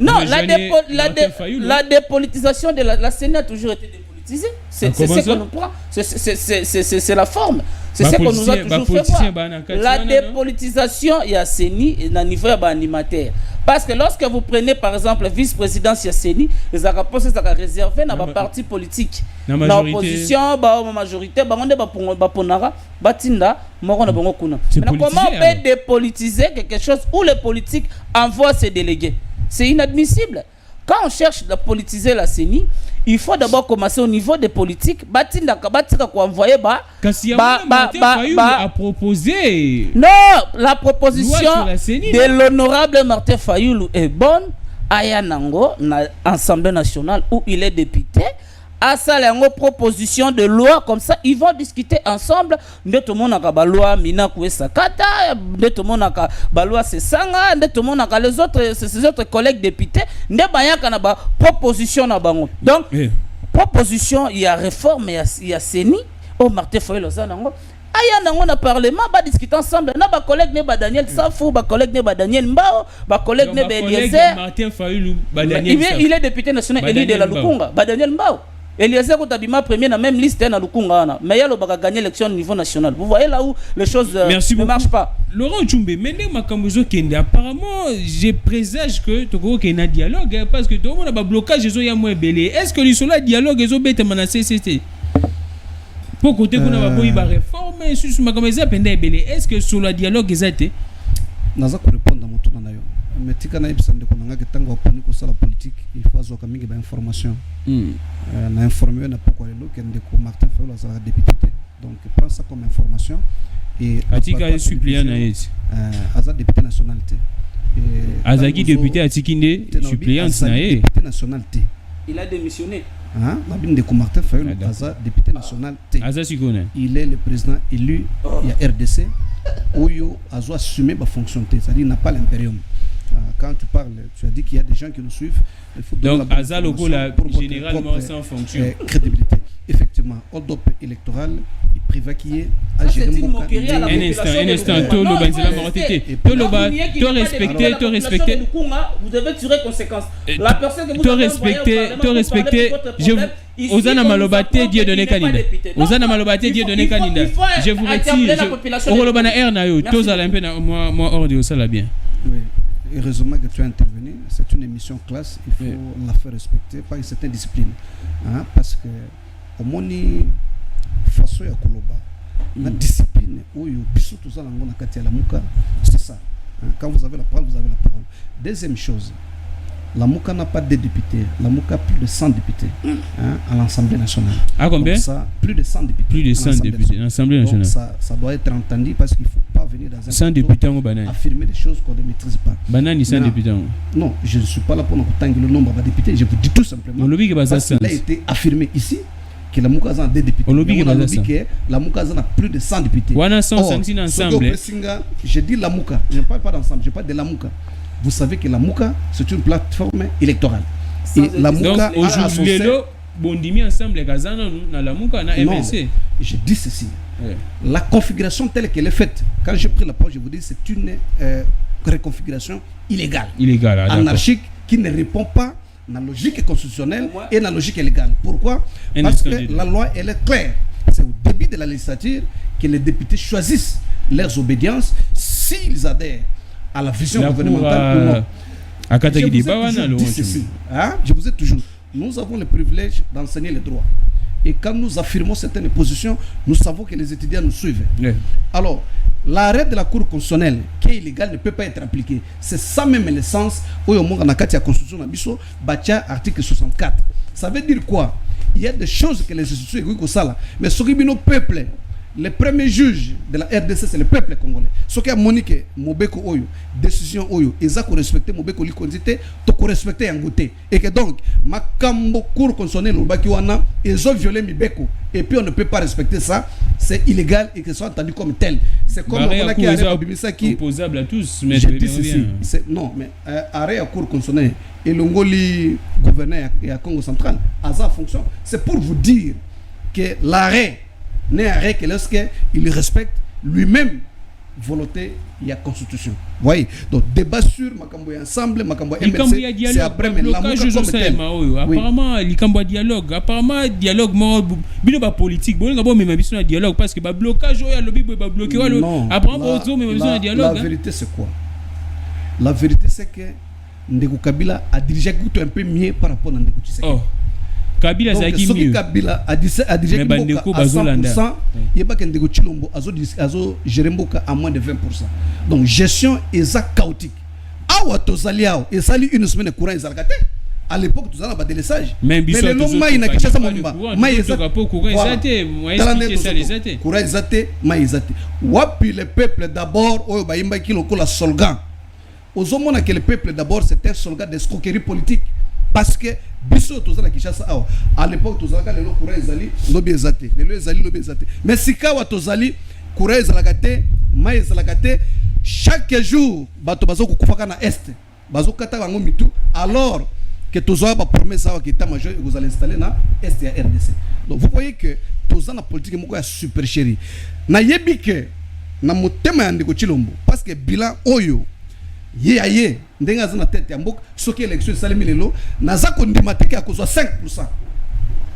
Non, la dépolitisation de la CENI a toujours été dépolitisée. C'est ce qu'on nous prend. C'est la forme. C'est ce qu'on nous a toujours fait voir. La dépolitisation, il y a CENI et au niveau animateur. Parce que lorsque vous prenez par exemple vice-présidence, il y a CENI, les rapports sont réservés dans les partis politiques. Dans l'opposition, dans la majorité, comment on peut dépolitiser quelque chose où les politiques envoient ses délégués? C'est inadmissible. Quand on cherche à politiser la CENI, il faut d'abord commencer au niveau des politiques. A proposé. Non, la proposition de l'honorable Martin Fayoulou est bonne. Aya Nango, na Assemblée nationale où il est député, à ça une proposition de loi comme ça, ils vont discuter ensemble. De tout le monde a la loi Mina Kouessakata, de tout le monde a la loi Sesanga, de tout le monde a les autres collègues députés. Ne bayaka na ba proposition na bango. Donc proposition, il y a réforme, il y a CENI. Oh Martin Fayoulou Zanango. Aya nango na parlement ba discuter ensemble. Na ba collègue ne ba Daniel Safou, ba collègue ne ba Daniel Mbao, ba collègue ne ba Eliezer. Martin Fayoulou, ba Daniel Safou. Il est député national élu de la Lukunga, ba Daniel Mbao. Eliezer Koutabima premier dans la même liste na Lukunga, mais il a gagné l'élection au niveau national. Vous voyez là où les choses ne marchent pas. Laurent Tchumbe, maintenant Makambozo Kende, apparemment, je présage que Togo Kena dialogue parce que tout le monde a un blocage, ils ont moins belé. Est-ce que les soldats dialogue, ils ont bête menacé CCT? Pour côté qu'on a pas eu la réforme, est-ce que sur le dialogue, ils ont été? Naza ko répondre à mon tour nayo. Mais tika na ibisa ndeko nanga ke tango aponi ko sala politique, il faut azo ka mingi ba information. Na informer na pourquoi le que ndeko Martin Fayoulou azala député. Donc prends ça comme information et atika est suppléant na yeti. Aza député nationalité. Azaki député atikinde suppléant na yé. Député nationalité. Il a démissionné. Hein? Ndeko Martin Fayoulou aza député nationalité. Aza sikone. Il est le président élu il y a RDC. Où il a assumé ma fonction, c'est-à-dire il n'a pas l'impérium. Quand tu parles, tu as dit qu'il y a des gens qui nous suivent. Il faut donc, Azalogo, généralement, sans fonction. Crédibilité. Effectivement, au dop électoral, il prévaquille à gérer mon cas. Un instant, tout le banzela moralité. Tout le bas, tout respecter. Vous devez tirer conséquence. La personne que vous respecter, Ozana Malobate, Dieu donné candidat. Ozana Malobate, Dieu donné candidat. Je vous retire. Orolobana Ernayo, tous à l'impé, moi, hors de ça, là bien. Oui. Heureusement que tu as intervenu. C'est une émission classe. Il faut la faire respecter par une certaine discipline. Hein? Parce que, au moins, façon ya koloba, la discipline, où il y a tout ça, c'est ça. Hein? Quand vous avez la parole, vous avez la parole. Deuxième chose. La Mouka n'a pas de députés. La Mouka a plus de 100 députés à l'Assemblée nationale. Ah, combien? Ça, plus de 100 députés. Plus de 100 députés à l'Assemblée nationale. Donc ça doit être entendu parce qu'il ne faut pas venir dans un 100 députés au Banane. Affirmer des choses qu'on ne maîtrise pas. Banane, 100 députés. Non, je ne suis pas là pour nous tanguer le nombre de députés. Je vous dis tout simplement. Parce qu'il a été affirmé ici que la Mouka a des députés. La Mouka a plus de 100 députés. Je dis la Mouka. Je ne parle pas d'ensemble. Je parle de la Mouka. Vous savez que la Mouka, c'est une plateforme électorale. Et la Mouka donc, aujourd'hui, bondimi ensemble, les Gazans, la Mouka, na MNC. Je dis ceci. La configuration telle qu'elle est faite, quand j'ai pris la parole, je vous dis, c'est une reconfiguration illégale, anarchique, qui ne répond pas à la logique constitutionnelle et à la logique légale. Pourquoi? Parce que la loi, elle est claire. C'est au début de la législature que les députés choisissent leurs obédiences s'ils adhèrent à la vision gouvernementale ou non. Je vous ai toujours dit, nous avons le privilège d'enseigner le droit. Et quand nous affirmons certaines positions, nous savons que les étudiants nous suivent. Alors, l'arrêt de la Cour constitutionnelle, qui est illégal, ne peut pas être appliqué. C'est ça même le sens où il y a la Constitution, article 64. Ça veut dire quoi? Il y a des choses que les institutions ont, mais ce qui est le peuple, le premier juge de la RDC, c'est le peuple congolais. Ce qui a moniqué Mobeko Oyo, décision Oyo, ils ont respecté Mobeko Likondité, ils ont respecté Yangote. Et que donc, ma Kambo Cour constitutionnelle au Bakiwana, ils ont violé Mibeko. Et puis on ne peut pas respecter ça, c'est illégal et que soit entendu comme tel. C'est comme on qui arrête Abimisa qui opposable à tous, mais je dis ceci. Non, mais arrêt à Cour constitutionnelle et l'Ongoli gouverneur et à Congo central, à sa fonction, c'est pour vous dire que l'arrêt n'est arrêt que lorsqu'il respecte lui-même volonté et la constitution. Vous voyez, donc débat sur Makambo ensemble, Makambo MLC, c'est après mais la apparemment il y a dialogue, apparemment dialogue bino ba politique, bon ngabo même biso na dialogue parce que ba blocage oya lobby ba bloquer apparemment auto même biso na dialogue. La vérité c'est quoi? La vérité c'est que Ndeko Kabila a dirigé un peu mieux par rapport à Ndeko Tshisekedi. Kabila zaki mieux. Kabila a dirigé à 100%, il y a pas que Ndeko Tshilombo azo gérer Mboka à moins de 20%. Donc gestion est chaotique. Awa tozali ao, et sali une semaine courant ezalakate. À l'époque tout ça n'a pas de délaissage. Mais le nom mai na Kinshasa momba. Mai ezate courant ezate, moi expliquer ça les ezate. Courant ezate, mai ezate. Wapi le peuple d'abord oyo ba yimba ki lokola slogan. Ozomona que le peuple d'abord c'est un slogan d'escroquerie politique. Parce que biso tozala Kinshasa awa à l'époque tozalaka lelo courant ezali lobi ezate lelo ezali lobi ezate mais sikawa tozali courant ezalakate mai ezalakate chaque jour bato bazoko kufaka na est bazoko kata bango mitu alors que tozoa ba promesse awa qui major vous allez installer na est ya RDC. Donc vous voyez que tozana na politique moko ya super chéri na yebi que na motema ya Ndeko Tshilombo parce que bilan oyo ye ndenga zana tête ya mboka soki élection salimi lelo naza kondima teke ya kozwa 5%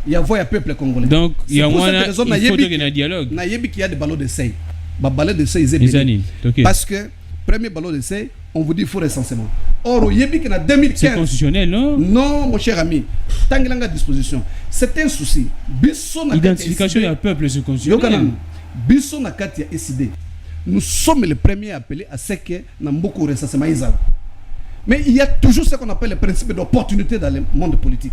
ya voix ya peuple congolais. Donc il y a il faut que na dialogue na yebi qu'il y a des ballots d'essai ba ballots d'essai ils parce que premier ballot d'essai on vous dit il faut recensement. Or yebi que na 2015 c'est constitutionnel non mon cher ami tangilanga disposition c'est un souci biso na identification ya peuple c'est constitutionnel biso na kati ya SID. Nous sommes les premiers appelés à ce que nous avons beaucoup de recensement. Mais il y a toujours ce qu'on appelle le principe d'opportunité dans le monde politique.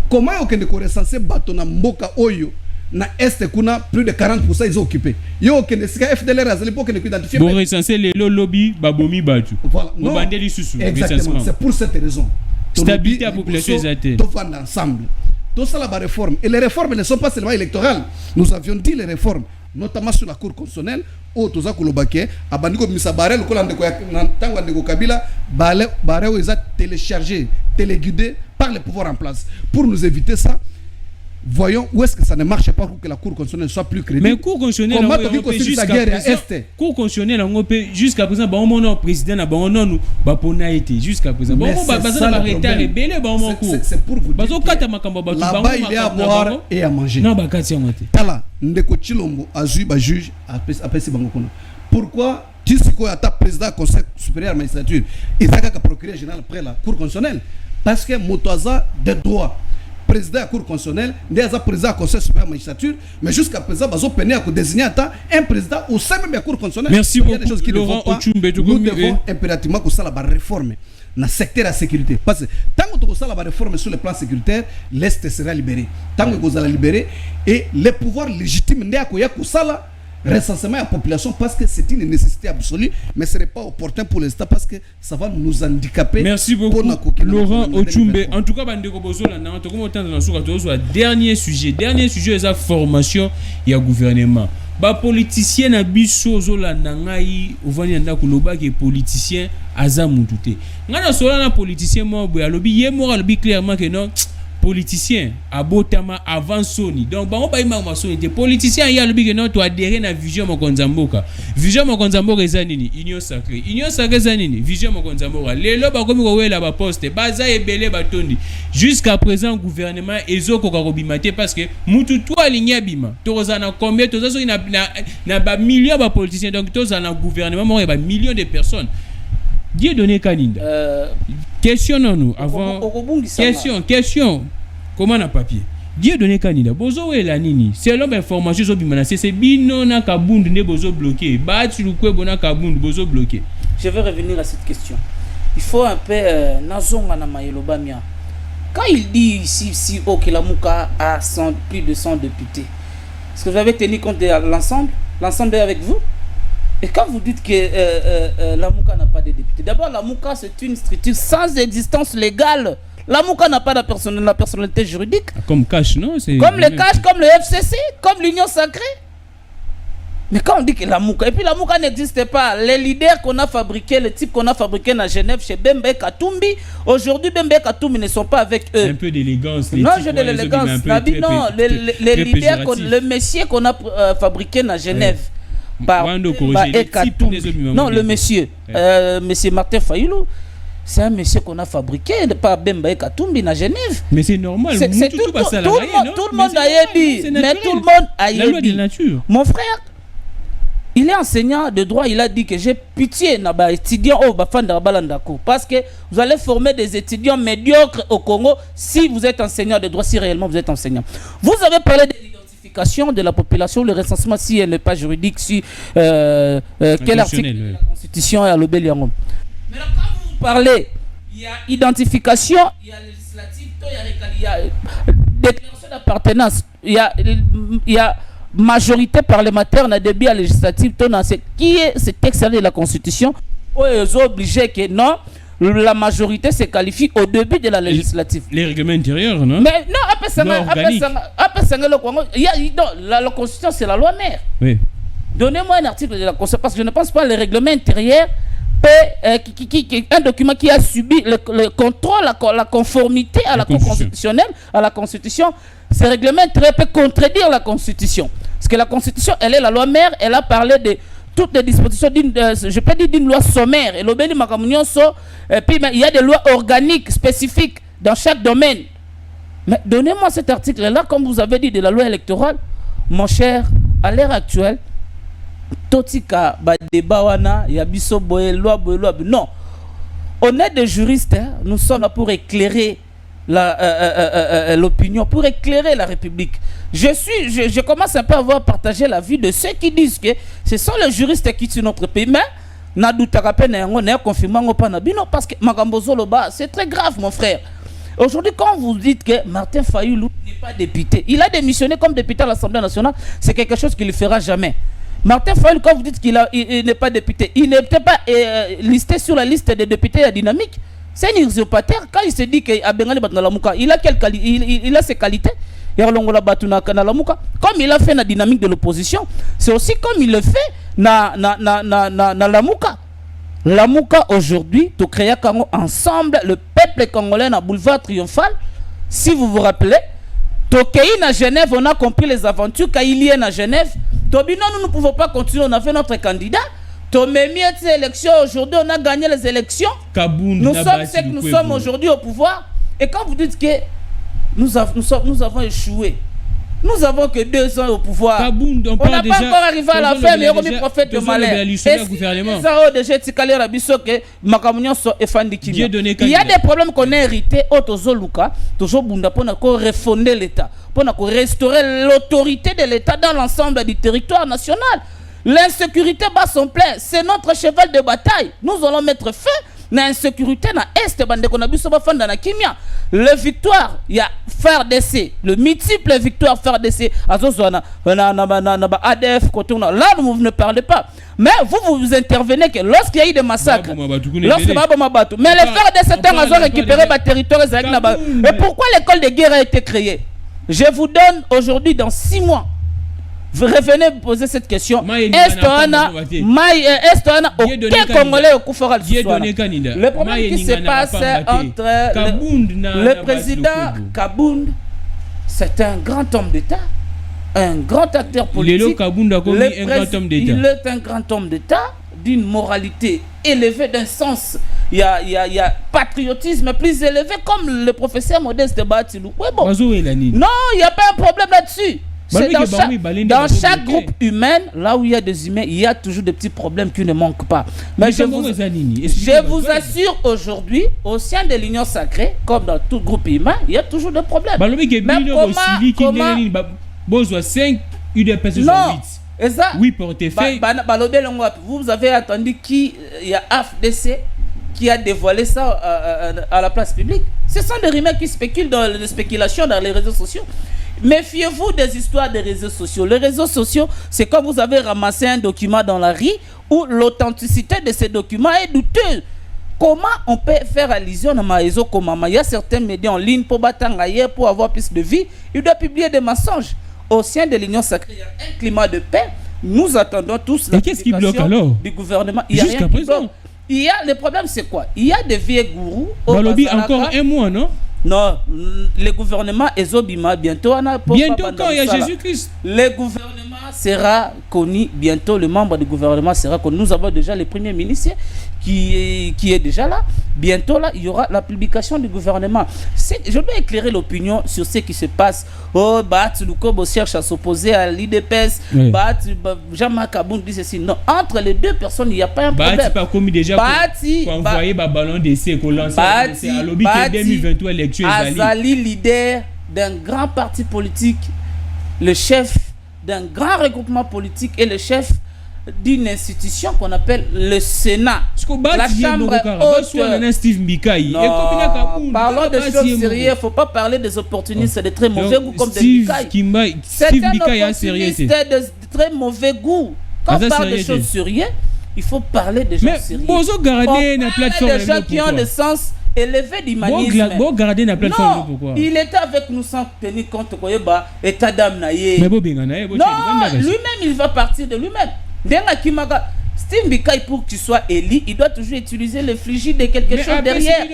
Comment on peut recenser bateau na mboka oyo na est kuna plus de 40% ils ont occupé. Yo que c'est FDLR à l'époque ne identifier. Bon recenser les lobby babomi batu. Voilà. No bandeli susu. Exactement. C'est pour cette raison. Stabilité à population exacte. Tout va ensemble. Tout ça la réforme et les réformes ne sont pas seulement électorales. Nous avions dit les réformes notamment sur la Cour constitutionnelle au toza kolobake abandiko misabare lokola ndeko ya ntango ndeko Kabila bare oza téléchargé téléguidé par le pouvoir en place pour nous éviter ça. Voyons où est-ce que ça ne marche pas pour que la Cour constitutionnelle soit plus crédible. Mais Cour constitutionnelle Cour constitutionnelle jusqu'à présent ba mon président na ba non ba pona été jusqu'à présent bon ba ba retard rebelle ba mon cour c'est pour vous dire kata makambo ba là-bas il y a à boire et à manger non ba kati ngote tala Ndeko Tshilombo azui ba juge apesi bango kuna pourquoi tisiko ya ta président conseil supérieur magistrature ezaka ka procureur général après la Cour constitutionnelle parce que motoza de droit président de la Cour constitutionnelle, président du Conseil supérieur de la magistrature, mais jusqu'à présent, ils ont peine à désigner un président au sein même de la Cour constitutionnelle. Merci beaucoup, Laurent Ochumbe. Nous devons impérativement que ça la réforme dans le secteur de la sécurité. Parce que tant que ça la réforme sur le plan sécuritaire, l'Est sera libéré. Tant que vous allez libérer, et les pouvoirs légitimes, recensement à la population parce que c'est une nécessité absolue, mais ce n'est pas opportun pour l'État parce que ça va nous handicaper. Merci beaucoup, Laurent Ochumbe. En tout cas, dernier sujet, c'est la formation et le gouvernement. Les politiciens na biso zolanda ngai ovani anda kuloba ke politicien aza mutute. Ngana sola na politicien mo boya lobi ye mo lobi clairement que non politicien abotama avant Sony donc bango ba ima Sony des politiciens ya lobi que non to adhérer na vision mokonzamboka eza nini union sacrée eza nini vision mokonzamboka lelo ba komi ko wela ba poste baza ebele batondi jusqu'à présent gouvernement ezoko ka kobimate parce que mutu to alinya bima toza na combien toza so na ba millions ba politiciens donc toza na gouvernement mo ba millions de personnes Dieu donné Kaninda. Questionnons-nous avant. Question. Comment on a papier? Dieu donné Kaninda. Bozo et la nini. Selon l'information sur Bimana, c'est bino na kabundu ne bozo bloqué. Batu lukwe bona kabundu bozo bloqué. Je vais revenir à cette question. Il faut un peu nazonga na mayeloba mia. Quand il dit ici que la Mouka a plus de 100 députés, est-ce que vous avez tenu compte de l'ensemble? L'ensemble est avec vous? Et quand vous dites que la Mouka n'a pas de députés, d'abord la Mouka c'est une structure sans existence légale. La Mouka n'a pas la personnalité juridique. Comme Cash, non? Comme le Cash, comme le FCC, comme l'Union Sacrée. Mais quand on dit que la Mouka, et puis la Mouka n'existe pas, les leaders qu'on a fabriqués, les types qu'on a fabriqués à Genève chez Bembe Katumbi, aujourd'hui Bembe Katumbi ne sont pas avec eux. Un peu d'élégance. Non, j'ai de l'élégance. Non, les leaders, le messieurs qu'on a fabriqués à Genève. Non, le monsieur, monsieur Martin Fayoulou, c'est un monsieur qu'on a fabriqué, pas Bemba Katumbi à Genève. Mais c'est normal, tout le monde a dit, mais tout le monde a dit. Mon frère, il est enseignant de droit, il a dit que j'ai pitié des étudiants parce que vous allez former des étudiants médiocres au Congo si vous êtes enseignant de droit, si réellement vous êtes enseignant. Vous avez parlé de de la population, le recensement si elle n'est pas juridique, si quel article de la Constitution est à l'Obéliango. Mais là, quand vous parlez, il y a identification, il y a législative, il y a déclaration d'appartenance, il y a majorité parlementaire, on a débit à législative, qui est ce texte de la Constitution, où ils sont obligés que non. La majorité se qualifie au début de la législative. Les règlements intérieurs, non? Mais non, la Constitution, c'est la loi mère. Oui. Donnez-moi un article de la Constitution, parce que je ne pense pas que le règlement intérieur un document qui a subi le contrôle, la conformité à la constitutionnelle, à la Constitution. Ce règlement intérieur peut contredire la Constitution. Parce que la Constitution, elle est la loi mère, elle a parlé de toutes les dispositions je peux dire d'une loi sommaire et l'obéli makamunyon puis il y a des lois organiques spécifiques dans chaque domaine. Mais donnez-moi cet article là, comme vous avez dit, de la loi électorale. Mon cher, à l'heure actuelle, totika ba débat wana ya biso boye loi non, on est des juristes, hein? Nous sommes là pour éclairer l'opinion, pour éclairer la République. Je commence un peu à avoir partagé la vie de ceux qui disent que ce sont les juristes qui tuent notre pays, mais parce que c'est très grave, mon frère. Aujourd'hui, quand vous dites que Martin Fayoulou n'est pas député, il a démissionné comme député à l'Assemblée nationale, c'est quelque chose qu'il ne fera jamais. Martin Fayoulou, quand vous dites qu'il n'est pas député, il n'était pas listé sur la liste des députés à Dynamique. C'est un usurpateur. Quand il se dit qu'il a ses qualités, comme il a fait la dynamique de l'opposition, c'est aussi comme il le fait na la Mouka. La Mouka aujourd'hui, tu crées ensemble le peuple congolais na boulevard Triomphal. Si vous vous rappelez, Tokéi à Genève, on a compris les aventures quand il y est à Genève. Tobino, nous ne pouvons pas continuer, on a fait notre candidat. Ces élections, aujourd'hui, on a gagné les élections. Nous sommes ce que nous sommes aujourd'hui au pouvoir. Et quand vous dites que nous avons échoué, nous avons que 2 ans au pouvoir. On n'a pas encore arrivé à la fin, mais on est prophète de malheur. Il y a des problèmes qu'on a hérités au Tozoluka, toujours Bunda, pour refonder l'État, pour restaurer l'autorité de l'État dans l'ensemble du territoire national. L'insécurité bat son plein, c'est notre cheval de bataille. Nous allons mettre fin à l'insécurité dans l'Est, le victoire, il y a FARDC, le multiple victoire FARDC, ADF, là vous ne parlez pas. Mais vous intervenez que lorsqu'il y a eu des massacres, mais les FARDC ont récupéré le territoire. Et pourquoi l'école de guerre a été créée? Je vous donne aujourd'hui, dans 6 mois, Vous revenez me poser cette question. Est-ce qu'on a aucun Congolais au Koufara le problème qui se passe entre le président Kabound, c'est un grand homme d'État, un grand acteur politique. Il est un grand homme d'État d'une moralité élevée, d'un sens. Il y a patriotisme plus élevé comme le professeur Modeste Batilou. Ouais, bon. Non, il n'y a pas un problème là-dessus. C'est dans chaque groupe humain, là où il y a des humains, il y a toujours des petits problèmes qui ne manquent pas. Mais je vous assure aujourd'hui, au sein de l'Union sacrée, comme dans tout groupe humain, il y a toujours des problèmes. Même oui, portefeuille. Vous avez attendu qu'il y a AFDC qui a dévoilé ça à la place publique. Ce sont des rumeurs qui spéculent dans les spéculations dans les réseaux sociaux. Méfiez-vous des histoires des réseaux sociaux. Les réseaux sociaux, c'est comme vous avez ramassé un document dans la rue où l'authenticité de ces documents est douteuse. Comment on peut faire allusion à Maïzo Komama? Il y a certains médias en ligne pour battre ailleurs, pour avoir plus de vie. Il doit publier des mensonges. Au sein de l'Union sacrée, il y a un climat de paix. Nous attendons tous la publication du gouvernement. Il y a jusqu'à présent. Le problème, c'est quoi? Il y a des vieux gourous. Encore un mois, non? Non, le gouvernement Ezobima bientôt quand il y a Jésus-Christ. Le gouvernement sera connu bientôt, le membre du gouvernement sera connu. Nous avons déjà le premier ministre qui est déjà là. Bientôt là, il y aura la publication du gouvernement. Je dois éclairer l'opinion sur ce qui se passe. Oh, Lukobo cherche à s'opposer à l'IDPS. Oui. Jean-Marc Kabound dit ceci. Non, entre les deux personnes, il n'y a pas un problème. Pas commis déjà pour envoyer ballon d'essai qu'on lance à l'objet 2023 élection. Azali, leader d'un grand parti politique, le chef d'un grand regroupement politique et le chef d'une institution qu'on appelle le Sénat. La chambre haute. Parlons de choses sérieuses. Il ne faut pas parler des opportunistes de très mauvais goût comme des Mikaï. C'est un opportuniste de très mauvais goût. Quand on parle de choses sérieuses, il faut parler des gens sérieux. On parle des gens qui ont le sens élevé d'humanisme. Non, il était avec nous sans tenir compte état d'âme. Non, lui-même il va partir de lui-même. Steve Bikaï, pour que tu sois élu, il doit toujours utiliser le frigide de quelque chose derrière.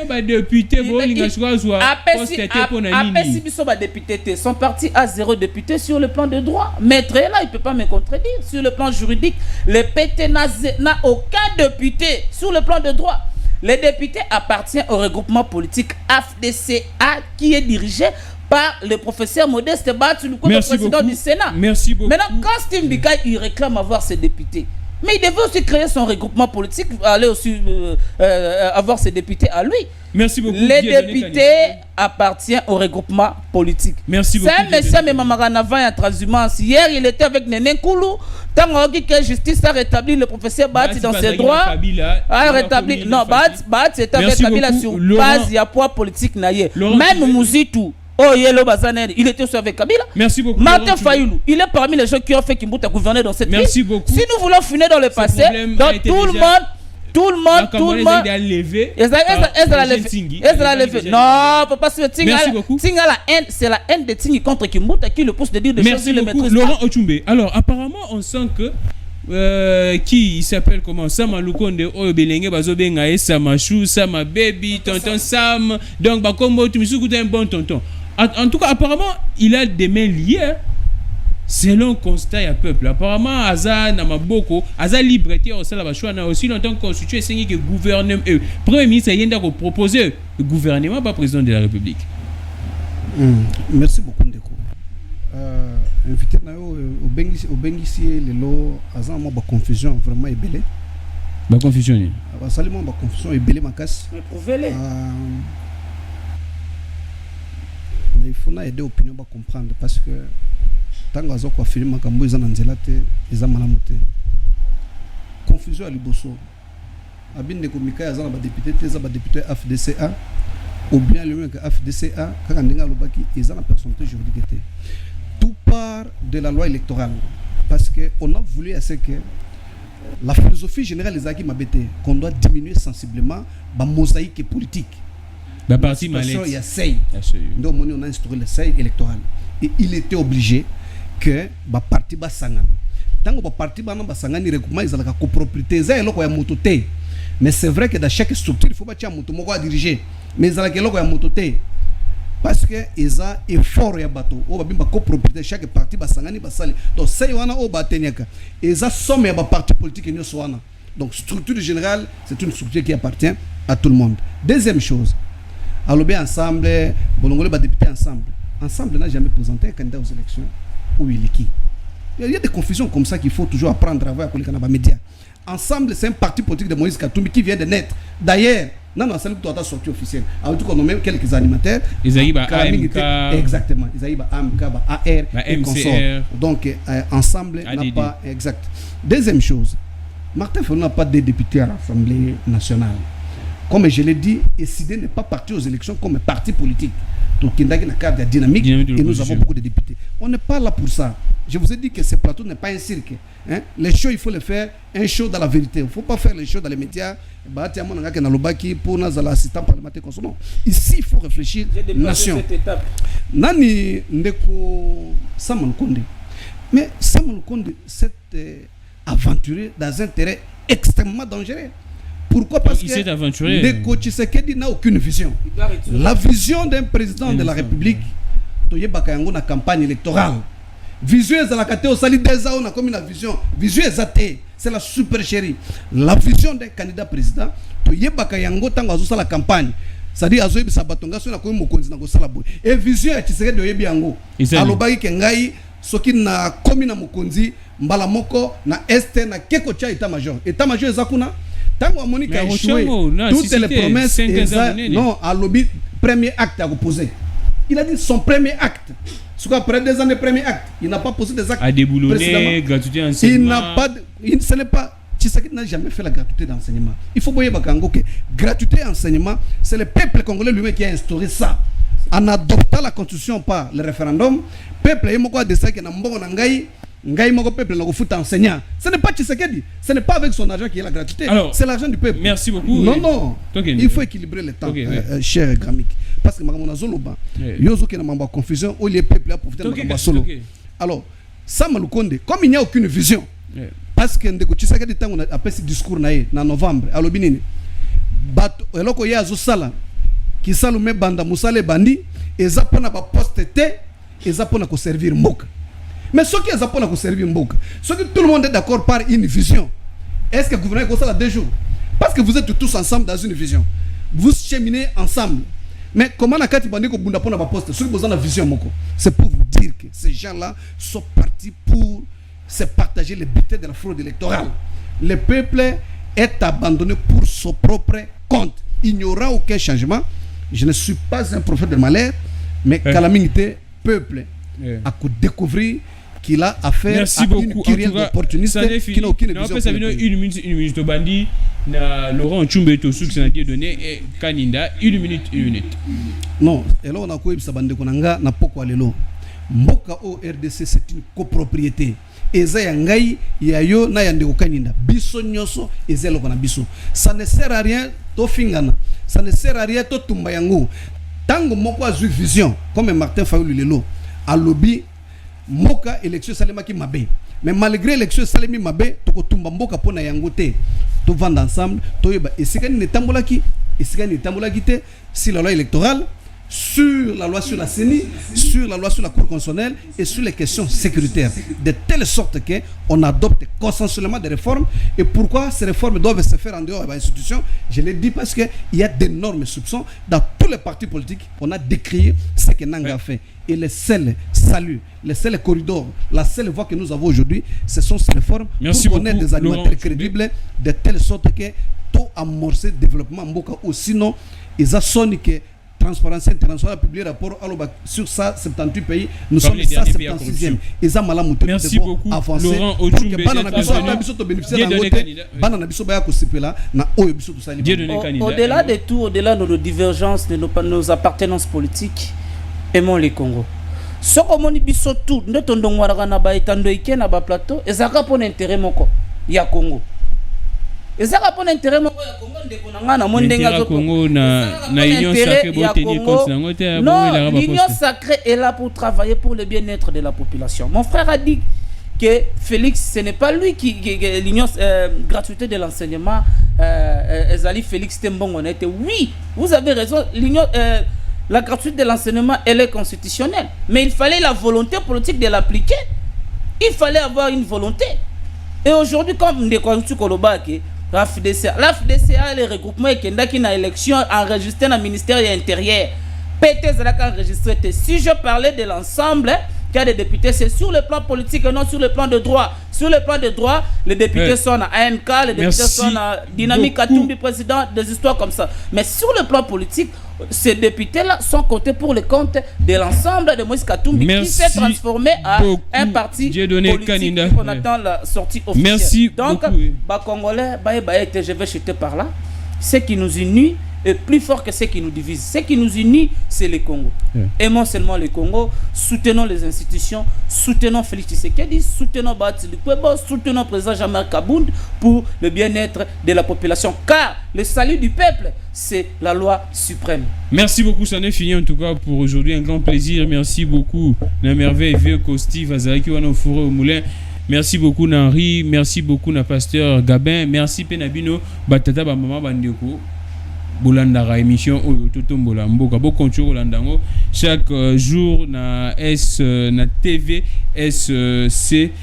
Son parti a 0 député sur le plan de droit. Maître là, il ne peut pas me contredire. Sur le plan juridique, le PT n'a aucun député sur le plan de droit. Le député appartient au regroupement politique AFDCA qui est dirigé par le professeur Modeste Batilou, le président du Sénat. Merci beaucoup. Maintenant, quand Steve Bikaï il réclame avoir ses députés, mais il devait aussi créer son regroupement politique, aller aussi avoir ses députés à lui. Merci beaucoup. Les députés appartiennent au regroupement politique. Merci beaucoup. C'est un monsieur Memamaranava en transhumance. Hier, il était avec Néné Koulou. Tant que la justice a rétabli le professeur Bati dans ses droits. A rétabli. Non, Bati était avec Kabila sur base, il y a poids politique. Même Mouzitou. Oh, il était aussi avec Kabila. Merci beaucoup. Martin Fayoulou, il est parmi les gens qui ont fait Kimbuta gouverner dans cette ville. Merci beaucoup. Si nous voulons finir dans le passé, donc tout le monde. Non, faut pas se le Tinga. Tinga la haine, c'est la haine de Tingi contre Kimbuta qui le pousse de dire des choses sur le maîtrise. Laurent Ochumbe. Alors, apparemment, on sent que qui s'appelle comment Sam Lukonde Belenge Bazobenga et Samachou, Sama Baby, tonton Sam. Donc, Bakombo, tu me souviens un bon tonton. En tout cas, apparemment, il a des mains liées. Selon constat et peuple, apparemment, Aza Namaboko, Aza liberté au sein de la choix, a aussi longtemps constitué que le gouvernement, premier ministre, il a proposé le gouvernement, pas président de la République. Merci beaucoup, Ndeko. Invité au Bengisi, le lot, Aza, moi, confusion vraiment ébélée. Ma confusion. Salement, ma confusion ébélée, ma casse. Mais prouvez-les. Mais il faut aider l'opinion à comprendre parce que tant que vous avez fait makambo ils en nzela te eza malamu te confusion à liboso abinde ko mika za ba député te za ba député AFDCA ou bien le même que AFDCA kaka ndenga lobaki eza na personnalité juridique te tout part de la loi électorale parce que on a voulu à ce que la philosophie générale des acquis mabete qu'on doit diminuer sensiblement la mosaïque politique. La partie malade. Il y a SEI. Donc on a instauré le SEI électoral et il était obligé que ba parti ba sangana tango ba parti ba na sangani recoupement ezalaka copropriété za eloko ya moto te. Mais c'est vrai que dans chaque structure il faut pas tia moto moko a diriger, mais ezalaka eloko ya moto te parce que eza effort ya bato o babimba copropriété chaque parti ba sangani ba sali. Donc c'est wana o ba teniaka eza somme ya ba parti politique nyonso wana. Donc structure générale c'est une structure qui appartient à tout le monde. Deuxième chose, alobi ensemble bolongole ba député ensemble n'a jamais présenté un candidat aux élections ou il est qui. Il y a des confusions comme ça qu'il faut toujours apprendre à voir avec les médias. Ensemble, c'est un parti politique de Moïse Katumbi qui vient de naître. D'ailleurs, non, c'est lui qui doit sortir officiel. Alors, on a même quelques animateurs. Isaïba AMK. Exactement. Isaïba AMK, AR, et MCR. Donc, ensemble, n'a pas. Exact. Deuxième chose, Martin Fayulu n'a pas de députés à l'Assemblée nationale. Comme je l'ai dit, décidé n'est pas parti aux élections comme parti politique. Donc, il y a une carte dynamique et nous avons beaucoup de députés. On n'est pas là pour ça. Je vous ai dit que ce plateau n'est pas un cirque. Hein? Les shows, il faut les faire un show dans la vérité. Il ne faut pas faire les shows dans les médias. Pour l'assistant parlementaire. Non. Ici, il faut réfléchir. Nation. Nani Ndeko Samuel Konde. Mais Samuel Konde s'est aventuré dans un terrain extrêmement dangereux. Pourquoi? Parce que Ndeko Tshisekedi n'a aucune vision. La vision d'un président de la République, Toyebakayango na campagne électorale. Vision est à la catégorie au sali des on a comme une vision. Vision est athée. C'est la supercherie. La vision d'un candidat président, Toyebakayango tango azosa la campagne. C'est-à-dire azoyebi sabatonga so na komi mokonzi na kosala boy. Et vision ya Tshisekedi oyebi yango. Alobaki ke ngai soki na komi na mokonzi mbala moko na este na keko cha état major. État major ezakuna tango amoni ka échoué toutes les promesses non à lobby premier acte à reposer. Il a dit son premier acte. Après 2 ans de premier acte, il n'a pas posé des actes. À déboulonner, gratuité enseignement. Il n'a pas, ce n'est pas. Tshisekedi n'a jamais fait la gratuité d'enseignement. Il faut voir que gratuité d'enseignement, c'est le peuple congolais lui-même qui a instauré ça. En adoptant la constitution par le référendum, le peuple a décidé que peuple enseignant. Ce n'est pas Tshisekedi, ce n'est pas avec son argent qui est la gratuité, c'est l'argent du peuple. Merci beaucoup. Non, il faut équilibrer le temps, cher Gramik. Parce que Magamona Zoloba, Yozo qui n'a pas confusion, où les peuples a profité de la solo. Alors, Samuel Konde, comme il n'y a aucune vision, parce que Ndeko Tshisekedi tango a fait ce discours na novembre, à l'obinine, bato eloko ya azosala, qui salume banda musale bandi, et zapona ba poste te, et zapona ko servir mboka. Mais ce qui est zapona ko servir mboka, ce que tout le monde est d'accord par une vision, est-ce que le gouvernement est comme ça 2 jours? Parce que vous êtes tous ensemble dans une vision. Vous cheminez ensemble. Mais comment la carte bandit ko bunda pona ba poste, ceux qui ont la vision moko, c'est pour vous dire que ces gens-là sont partis pour se partager les butin de la fraude électorale. Le peuple est abandonné pour son propre compte. Il n'y aura aucun changement. Je ne suis pas un prophète de malheur, mais calamité peuple a découvrir qu'il a affaire merci à beaucoup. Une querelle d'opportuniste qui n'a aucune vision. Une minute au bandi. Laurent Tchumbe Tosuk c'est un donné et Kaninda 1 minute. Non, et là on a quoi bande konanga na poko alelo. Mboka au RDC c'est une copropriété. Eza ya ngai ya yo na yande Kaninda. Biso nyoso eza lokona biso. Ça ne sert à rien to fingana. Ça ne sert à rien to tumba yango. Tango moko azu vision comme Martin Fayulu lelo a lobby moka élection salema ki mabe. Mais malgré l'élection salemi mabe to ko tumba mboka pona yango te. To vendre ensemble, to yeba esikani ne tambolaki, esikani ne tambolaki te sur la loi électorale, sur la loi sur la CENI, sur la loi sur la Cour constitutionnelle et sur les questions sécuritaires, de telle sorte que on adopte consensuellement des réformes. Et pourquoi ces réformes doivent se faire en dehors de l'institution? Je l'ai dit parce qu'il y a d'énormes soupçons dans tous les partis politiques. On a décrié ce que Nanga a fait. Et le seul salut, le seul corridor, la seule voie que nous avons aujourd'hui, ce sont ces réformes. Merci pour qu'on ait des animateurs Laurent crédibles, de telle sorte que tout amorcer le développement Mboka, ou sinon ils ont sonné que Transparency International a publié un rapport sur ça, 78 pays, nous sommes 176e. Ils ont mal monté. Merci beaucoup avancer Laurent pour que au-delà de tout, au-delà de nos divergences, de nos appartenances politiques, aimons les Congo. Ce qu'on dit biso tout, nous tondongwara na ba etando ike na ba plateau, ezaka pour intérêt moko ya Congo. ezaka pona intérêt moko ya Congo ndeko na nga na mondenga Congo na union sacrée pour tenir compte nango te. Non, l'union sacrée est là pour travailler pour le bien-être de la population. Mon frère a dit que Félix, ce n'est pas lui qui l'union gratuité de l'enseignement Ezali Félix Tembongo honnête. Oui, vous avez raison, l'union la gratuité de l'enseignement elle est constitutionnelle, mais il fallait la volonté politique de l'appliquer. Il fallait avoir une volonté. Et aujourd'hui comme Ndekontu Kolobaki la FDCA les regroupements qui na élection enregistré dans le ministère de l'Intérieur. PTZ a enregistré. Si je parlais de l'ensemble qu'il y a des députés, c'est sur le plan politique et non sur le plan de droit. Sur le plan de droit, les députés sont à ANK, les députés sont à Dynamique Katumbi, président, des histoires comme ça. Mais sur le plan politique, ces députés-là sont cotés pour le compte de l'ensemble de Moïse Katumbi qui s'est transformé à un parti politique qu'on attend la sortie officielle. Merci donc, Congolais, je vais chuter par là. Ce qui nous unit est plus fort que ce qui nous divise. Ce qui nous unit, c'est le Congo. Aimons seulement le Congo, soutenons les institutions, soutenons Félix Tshisekedi, soutenons Bati Lukwebo, soutenons le président Jean-Marc Kabound pour le bien-être de la population. Car le salut du peuple, c'est la loi suprême. Merci beaucoup, ça n'est fini en tout cas pour aujourd'hui. Un grand plaisir. Merci beaucoup, la merveille vieux Costi, Vazariki, Wano Fouré au Moulin. Merci beaucoup, Henri. Merci beaucoup, na pasteur Gabin. Merci, Penabino, Batata, Maman Bandeko. Bolandara émission Totombola Mboka bo continue Bolandango chaque jour na na TV SCD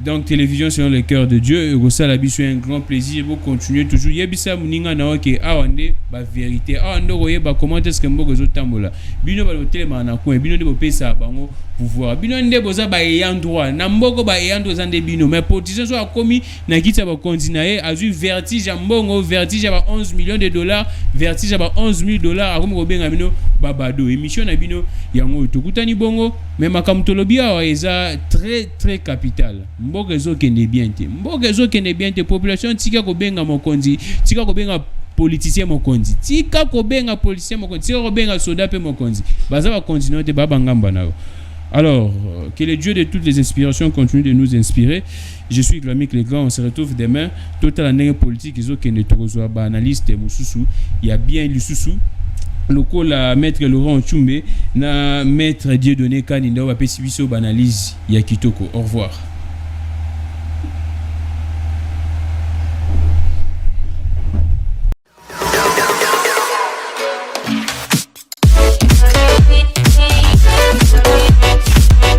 donc télévision selon le cœur de Dieu et ça la biso un grand plaisir bo continuer toujours yebisa muninga na ke awande ba vérité awande royeba comment est-ce que mboka zo tambola bino ba telema na coin bino de bo pesa bango pouvoir bino nde boza ba ayant droit na mboko ba ayant droit zande bino mais politicien so akomi na kitsa ba continuer azu vertige mbongo vertige ba 11 millions de dollars vertige ba 11 000 dollars akomi ko benga bino babado émission na bino yango tokutani bongo mais makamtolobi awa eza très très capital mboka zo kende bien te mboka zo kende bien te population tika ko benga mokonzi tika ko benga politicien mokonzi tika ko benga politicien mokonzi tika ko benga soda pe mokonzi baza ba continuer te baba ngamba nao. Alors, que le Dieu de toutes les inspirations continue de nous inspirer. Je suis Glamic Legrand, on se retrouve demain. Total année politique, ils ont qu'un analyste Moussoussou. Il y a bien Lussoussou. Le la maître Laurent Tchoumbe, na maître Dieudonné Kaninda, on va péciviser au analyse. Il y a Kitoko. Au revoir.